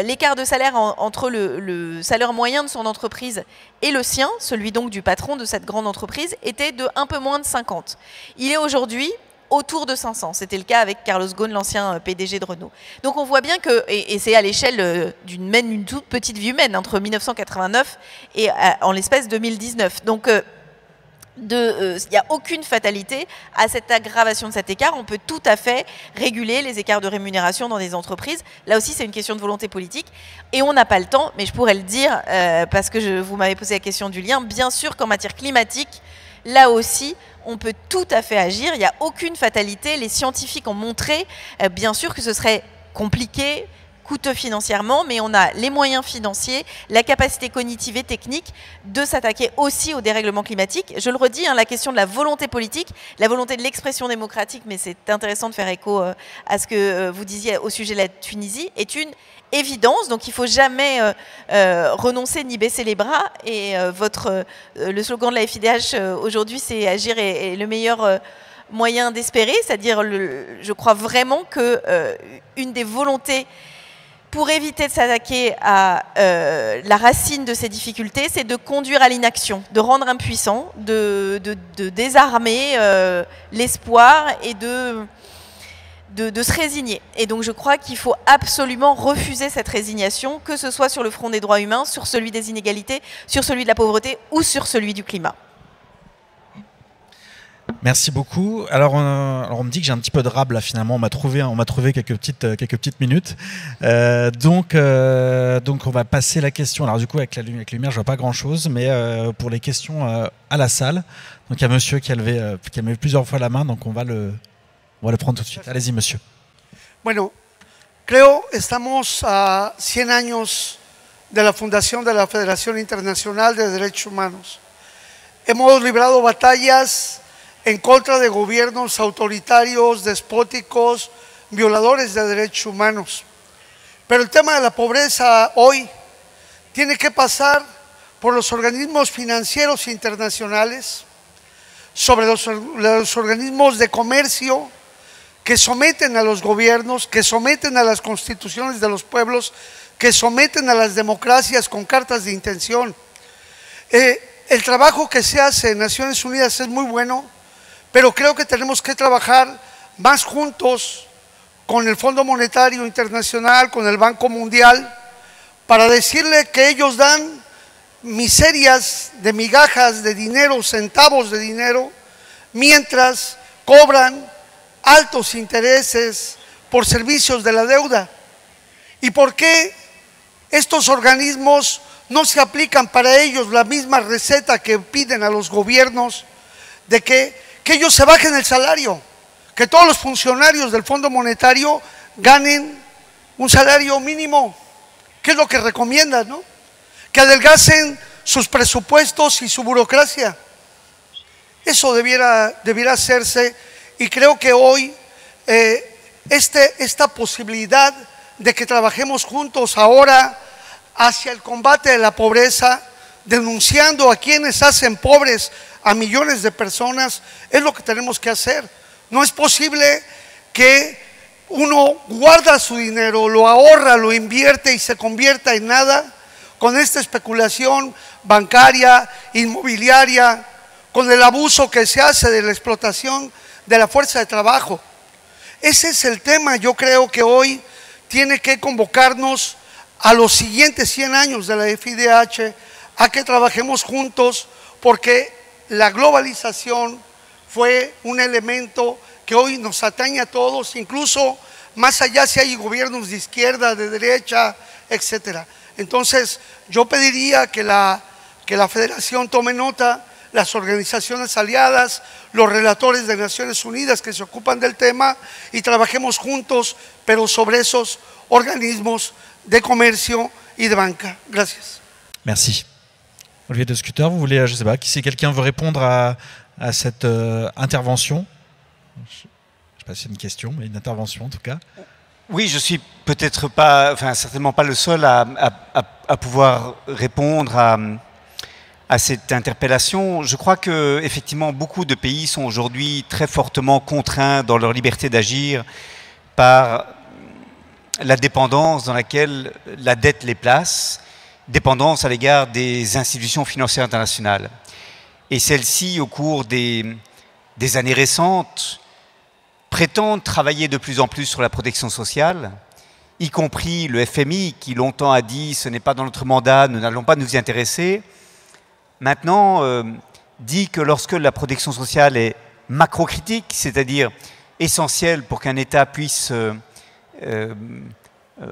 L'écart de salaire entre le salaire moyen de son entreprise et le sien, celui donc du patron de cette grande entreprise, était de un peu moins de 50. Il est aujourd'hui autour de 500. C'était le cas avec Carlos Ghosn, l'ancien PDG de Renault. Donc on voit bien que, et c'est à l'échelle d'une toute petite vie humaine, entre 1989 et en l'espèce 2019. Donc il n'y a aucune fatalité à cette aggravation de cet écart. On peut tout à fait réguler les écarts de rémunération dans des entreprises. Là aussi, c'est une question de volonté politique. Et on n'a pas le temps, mais je pourrais le dire, parce que vous m'avez posé la question du lien. Bien sûr qu'en matière climatique, là aussi, on peut tout à fait agir. Il n'y a aucune fatalité. Les scientifiques ont montré, bien sûr, que ce serait compliqué, coûteux financièrement, mais on a les moyens financiers, la capacité cognitive et technique de s'attaquer aussi au dérèglement climatique. Je le redis, la question de la volonté politique, la volonté de l'expression démocratique, mais c'est intéressant de faire écho à ce que vous disiez au sujet de la Tunisie, est une évidence. Donc il ne faut jamais renoncer ni baisser les bras. Et le slogan de la FIDH aujourd'hui, c'est « Agir est le meilleur moyen d'espérer », c'est-à-dire je crois vraiment qu'une des volontés pour éviter de s'attaquer à la racine de ces difficultés, c'est de conduire à l'inaction, de rendre impuissant, de désarmer l'espoir et de se résigner. Et donc je crois qu'il faut absolument refuser cette résignation, que ce soit sur le front des droits humains, sur celui des inégalités, sur celui de la pauvreté ou sur celui du climat. Merci beaucoup. Alors on me dit que j'ai un petit peu de rab là finalement. On m'a trouvé quelques petites minutes. Donc on va passer la question. Alors du coup avec la lumière je vois pas grand chose, mais pour les questions à la salle. Donc il y a monsieur qui a levé plusieurs fois la main. Donc on va le prendre tout de suite. Allez-y monsieur. Bueno, creo estamos a 100 años de la fundación de la Federación Internacional de Derechos Humanos. Hemos librado batallas en contra de gobiernos autoritarios, despóticos, violadores de derechos humanos. Pero el tema de la pobreza hoy tiene que pasar por los organismos financieros internacionales, sobre los organismos de comercio que someten a los gobiernos, que someten a las constituciones de los pueblos, que someten a las democracias con cartas de intención. El trabajo que se hace en Naciones Unidas es muy bueno, pero creo que tenemos que trabajar más juntos con el Fondo Monetario Internacional, con el Banco Mundial, para decirle que ellos dan miserias de migajas de dinero, centavos de dinero, mientras cobran altos intereses por servicios de la deuda. ¿Y por qué estos organismos no se aplican para ellos la misma receta que piden a los gobiernos de que ellos se bajen el salario, que todos los funcionarios del Fondo Monetario ganen un salario mínimo, que es lo que recomiendan, ¿no? Que adelgacen sus presupuestos y su burocracia. Eso debiera hacerse, y creo que hoy esta posibilidad de que trabajemos juntos ahora hacia el combate de la pobreza, denunciando a quienes hacen pobres a millones de personas, es lo que tenemos que hacer. No es posible que uno guarda su dinero, lo ahorra, lo invierte y se convierta en nada con esta especulación bancaria, inmobiliaria, con el abuso que se hace de la explotación de la fuerza de trabajo. Ese es el tema, yo creo que hoy tiene que convocarnos a los siguientes 100 años de la FIDH, a que trabajemos juntos, porque la globalización fue un elemento que hoy nos atañe a todos, incluso más allá si hay gobiernos de izquierda, de derecha, etcétera. Entonces, yo pediría que la Federación tome nota, las organizaciones aliadas, los relatores de Naciones Unidas que se ocupan del tema, y trabajemos juntos, pero sobre esos organismos de comercio y de banca. Gracias. Merci. Olivier de Scuter, vous voulez, je ne sais pas, si quelqu'un veut répondre à cette intervention. Je ne sais pas si c'est une question, mais une intervention en tout cas. Oui, je suis peut-être pas, enfin certainement pas le seul à pouvoir répondre à cette interpellation. Je crois que effectivement beaucoup de pays sont aujourd'hui très fortement contraints dans leur liberté d'agir par la dépendance dans laquelle la dette les place, dépendance à l'égard des institutions financières internationales. Et celles-ci, au cours des années récentes, prétendent travailler de plus en plus sur la protection sociale, y compris le FMI qui longtemps a dit « ce n'est pas dans notre mandat, nous n'allons pas nous y intéresser », maintenant dit que lorsque la protection sociale est macrocritique, c'est-à-dire essentielle pour qu'un État puisse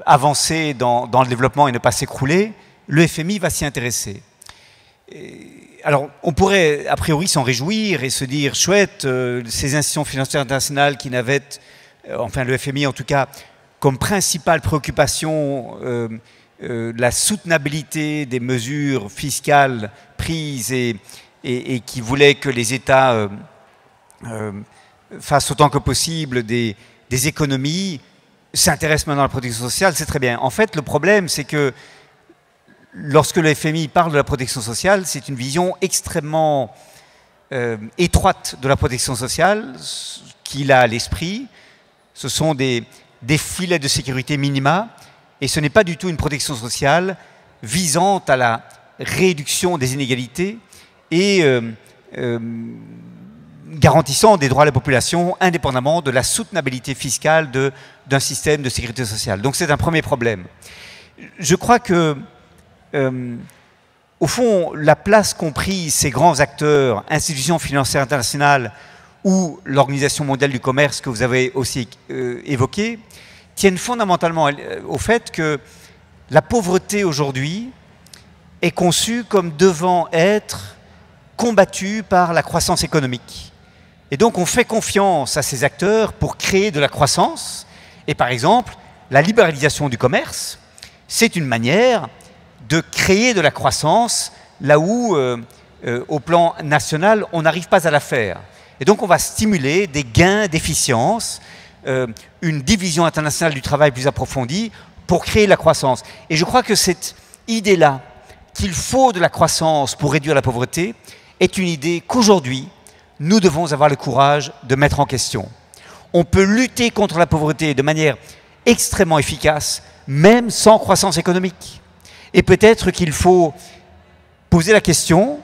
avancer dans le développement et ne pas s'écrouler, le FMI va s'y intéresser. Alors, on pourrait a priori s'en réjouir et se dire, chouette, ces institutions financières internationales qui n'avaient, enfin le FMI en tout cas, comme principale préoccupation la soutenabilité des mesures fiscales prises et qui voulaient que les États fassent autant que possible des économies, s'intéressent maintenant à la protection sociale, c'est très bien. En fait, le problème, c'est que lorsque le FMI parle de la protection sociale, c'est une vision extrêmement étroite de la protection sociale qu'il a à l'esprit. Ce sont des filets de sécurité minima et ce n'est pas du tout une protection sociale visant à la réduction des inégalités et garantissant des droits à la population indépendamment de la soutenabilité fiscale d'un système de sécurité sociale. Donc c'est un premier problème. Je crois que, au fond, la place qu'ont pris ces grands acteurs, institutions financières internationales ou l'Organisation mondiale du commerce que vous avez aussi évoqué, tiennent fondamentalement au fait que la pauvreté aujourd'hui est conçue comme devant être combattue par la croissance économique. Et donc on fait confiance à ces acteurs pour créer de la croissance. Et par exemple, la libéralisation du commerce, c'est une manière de créer de la croissance là où, au plan national, on n'arrive pas à la faire. Et donc on va stimuler des gains d'efficience, une division internationale du travail plus approfondie pour créer la croissance. Et je crois que cette idée-là, qu'il faut de la croissance pour réduire la pauvreté, est une idée qu'aujourd'hui, nous devons avoir le courage de mettre en question. On peut lutter contre la pauvreté de manière extrêmement efficace, même sans croissance économique. Et peut-être qu'il faut poser la question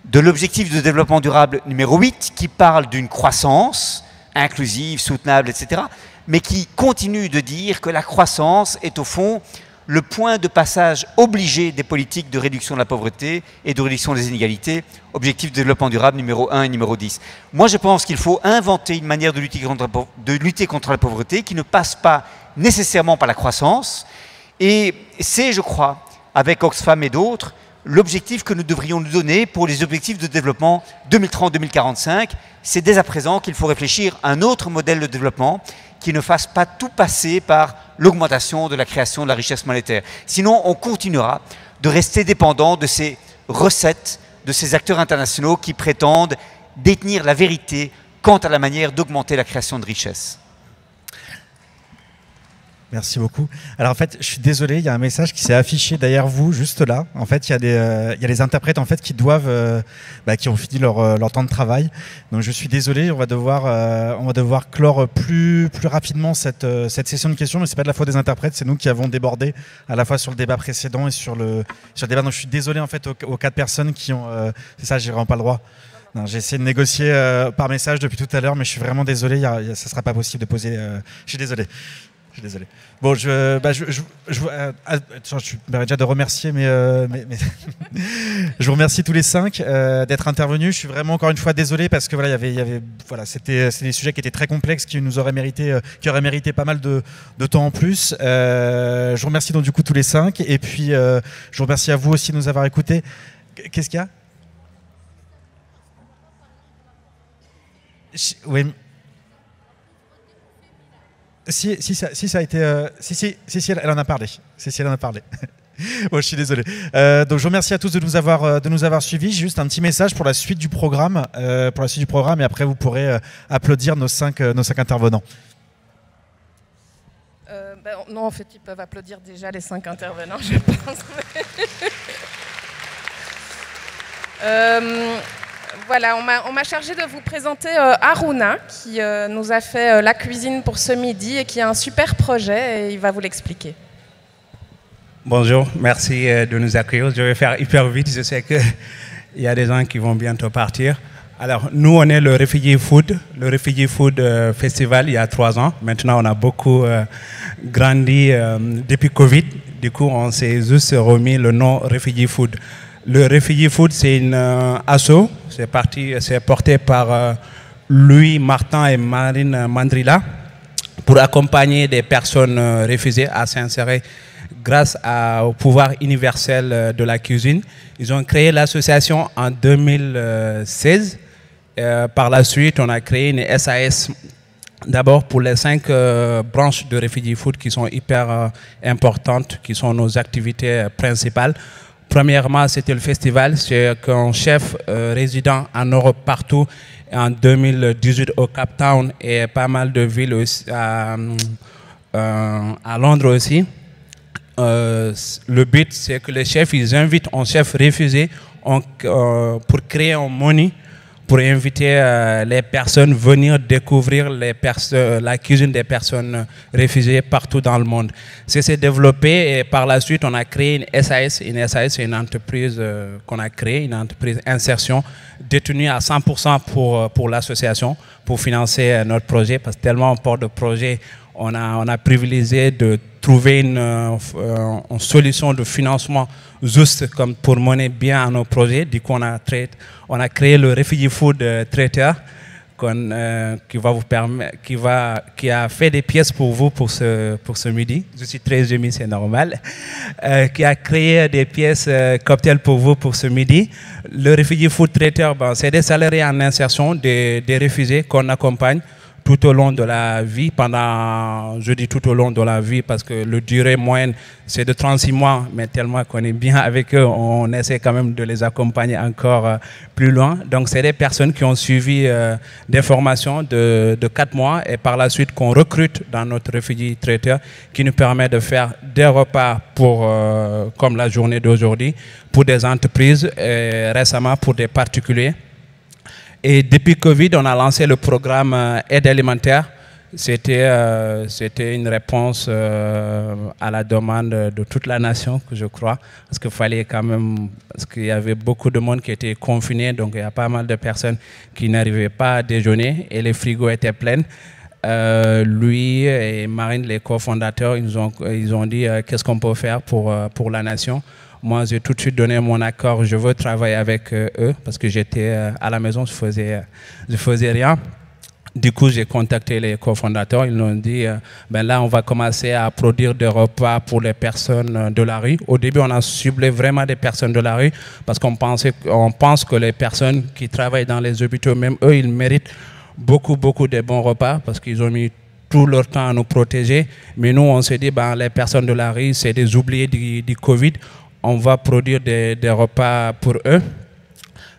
de l'objectif de développement durable numéro 8, qui parle d'une croissance inclusive, soutenable, etc., mais qui continue de dire que la croissance est au fond le point de passage obligé des politiques de réduction de la pauvreté et de réduction des inégalités, objectif de développement durable numéro 1 et numéro 10. Moi, je pense qu'il faut inventer une manière de lutter contre la pauvreté qui ne passe pas nécessairement par la croissance. Et c'est, je crois, avec Oxfam et d'autres, l'objectif que nous devrions nous donner pour les objectifs de développement 2030-2045. C'est dès à présent qu'il faut réfléchir à un autre modèle de développement qui ne fasse pas tout passer par l'augmentation de la création de la richesse monétaire. Sinon, on continuera de rester dépendant de ces recettes, de ces acteurs internationaux qui prétendent détenir la vérité quant à la manière d'augmenter la création de richesse. Merci beaucoup. Alors en fait, je suis désolé, il y a un message qui s'est affiché derrière vous, juste là. En fait, il y a des interprètes en fait qui doivent, qui ont fini leur temps de travail. Donc je suis désolé, on va devoir clore plus rapidement cette session de questions. Mais c'est pas de la faute des interprètes, c'est nous qui avons débordé à la fois sur le débat précédent et sur le débat. Donc je suis désolé en fait aux 4 personnes qui ont. C'est ça, j'ai vraiment pas le droit. J'ai essayé de négocier par message depuis tout à l'heure, mais je suis vraiment désolé. Ça sera pas possible de poser. Je suis désolé. Je suis désolé. Bon, je me permets déjà de remercier, mais je vous remercie tous les 5 d'être intervenus. Je suis vraiment encore une fois désolé parce que voilà, c'était des sujets qui étaient très complexes, qui auraient mérité pas mal de temps en plus. Je vous remercie donc du coup tous les 5, et puis je vous remercie à vous aussi de nous avoir écoutés. Qu'est-ce qu'il y a? Oui. Si, ça a été. Elle en a parlé. Elle en a parlé. Bon, je suis désolé. Donc, je vous remercie à tous de nous avoir suivis. J'ai juste un petit message pour la suite du programme. Et après, vous pourrez applaudir nos 5 intervenants. Non, en fait, ils peuvent applaudir déjà les 5 intervenants, je pense. Voilà, on m'a chargé de vous présenter Aruna, qui nous a fait la cuisine pour ce midi et qui a un super projet, et il va vous l'expliquer. Bonjour, merci de nous accueillir. Je vais faire hyper vite, je sais qu'il y a des gens qui vont bientôt partir. Alors, nous, on est le Refugee Food Festival il y a 3 ans. Maintenant, on a beaucoup grandi depuis Covid. Du coup, on s'est juste remis le nom Refugee Food. Le Refugee Food, c'est une asso. C'est porté par Louis Martin et Marine Mandrila pour accompagner des personnes réfugiées à s'insérer grâce au pouvoir universel de la cuisine. Ils ont créé l'association en 2016. Par la suite, on a créé une SAS d'abord pour les 5 branches de Refugee Food qui sont hyper importantes, qui sont nos activités principales. Premièrement, c'était le festival, c'est qu'un chef résident en Europe partout en 2018 au Cape Town et pas mal de villes aussi, à Londres aussi. Le but, c'est que les chefs, ils invitent un chef réfugié pour créer un money pour inviter les personnes à venir découvrir la cuisine des personnes réfugiées partout dans le monde. C'est s'est développé et par la suite, on a créé une SAS. Une SAS, c'est une entreprise qu'on a créée, une entreprise insertion, détenue à 100% pour l'association, pour financer notre projet, parce que tellement on porte de projets, on a privilégié de trouver une solution de financement juste comme pour mener bien à nos projets. Du coup, on a créé le Refugee Food Trader qui a fait des pièces pour vous pour ce midi. Je suis très ému, c'est normal. Qui a créé des pièces cocktails pour vous pour ce midi. Le Refugee Food Trader, c'est des salariés en insertion, des réfugiés qu'on accompagne tout au long de la vie, je dis tout au long de la vie parce que le durée moyenne c'est de 36 mois, mais tellement qu'on est bien avec eux, on essaie quand même de les accompagner encore plus loin. Donc c'est des personnes qui ont suivi des formations de 4 mois et par la suite qu'on recrute dans notre Refugee Trader qui nous permet de faire des repas comme la journée d'aujourd'hui pour des entreprises et récemment pour des particuliers. Et depuis Covid, on a lancé le programme aide alimentaire. C'était une réponse à la demande de toute la nation, je crois, parce qu'il fallait quand même, parce qu'il y avait beaucoup de monde qui était confiné, donc il y a pas mal de personnes qui n'arrivaient pas à déjeuner et les frigos étaient pleins. Lui et Marine, les cofondateurs, ils ont dit qu'est-ce qu'on peut faire pour la nation. Moi, j'ai tout de suite donné mon accord. Je veux travailler avec eux parce que j'étais à la maison, je faisais rien. Du coup, j'ai contacté les cofondateurs. Ils m'ont dit, là, on va commencer à produire des repas pour les personnes de la rue. Au début, on a ciblé vraiment des personnes de la rue parce qu'on pense que les personnes qui travaillent dans les hôpitaux, même eux, ils méritent beaucoup de bons repas parce qu'ils ont mis tout leur temps à nous protéger. Mais nous, on s'est dit, les personnes de la rue, c'est des oubliés du Covid. On va produire des repas pour eux.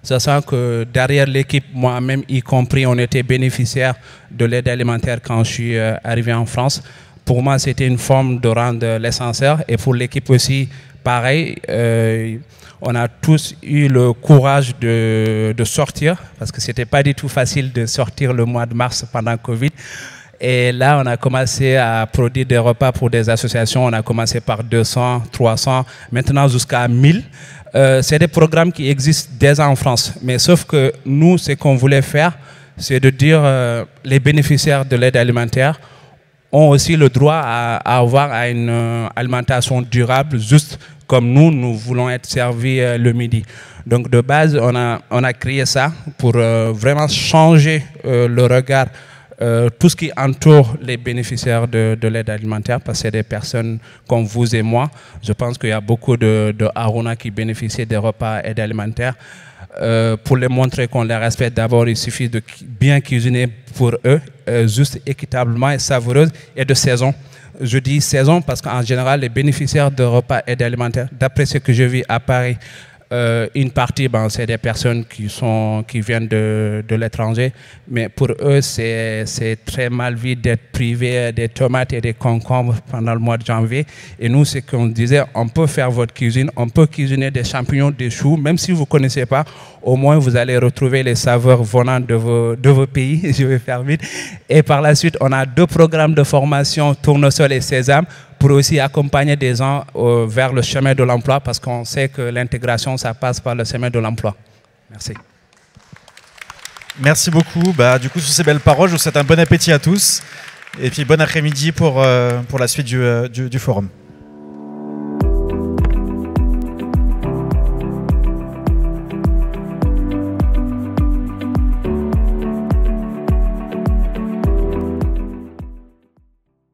Sachant que derrière l'équipe, moi-même y compris, on était bénéficiaire de l'aide alimentaire quand je suis arrivé en France. Pour moi, c'était une forme de rendre l'essentiel. Et pour l'équipe aussi, pareil, on a tous eu le courage de sortir, parce que ce n'était pas du tout facile de sortir le mois de mars pendant le Covid. Et là, on a commencé à produire des repas pour des associations. On a commencé par 200, 300, maintenant jusqu'à 1000. C'est des programmes qui existent déjà en France. Mais sauf que nous, ce qu'on voulait faire, c'est de dire les bénéficiaires de l'aide alimentaire ont aussi le droit à avoir une alimentation durable, juste comme nous voulons être servis le midi. Donc de base, on a créé ça pour vraiment changer le regard tout ce qui entoure les bénéficiaires de l'aide alimentaire, parce que c'est des personnes comme vous et moi. Je pense qu'il y a beaucoup de Aruna qui bénéficient des repas aide alimentaire. Pour les montrer qu'on les respecte, d'abord, il suffit de bien cuisiner pour eux, juste équitablement et savoureuse, et de saison. Je dis saison parce qu'en général, les bénéficiaires de repas aide alimentaire, d'après ce que je vis à Paris, une partie, c'est des personnes qui viennent de l'étranger, mais pour eux, c'est très mal vu d'être privés des tomates et des concombres pendant le mois de janvier. Et nous, c'est qu'on disait, on peut faire votre cuisine, on peut cuisiner des champignons, des choux, même si vous ne connaissez pas, au moins vous allez retrouver les saveurs venant de vos pays. Je vais faire vite. Et par la suite, on a 2 programmes de formation, Tournesol et Sésame, pour aussi accompagner des gens vers le chemin de l'emploi, parce qu'on sait que l'intégration, ça passe par le chemin de l'emploi. Merci. Merci beaucoup. Du coup, sur ces belles paroles, je vous souhaite un bon appétit à tous. Et puis, bon après-midi pour la suite du forum.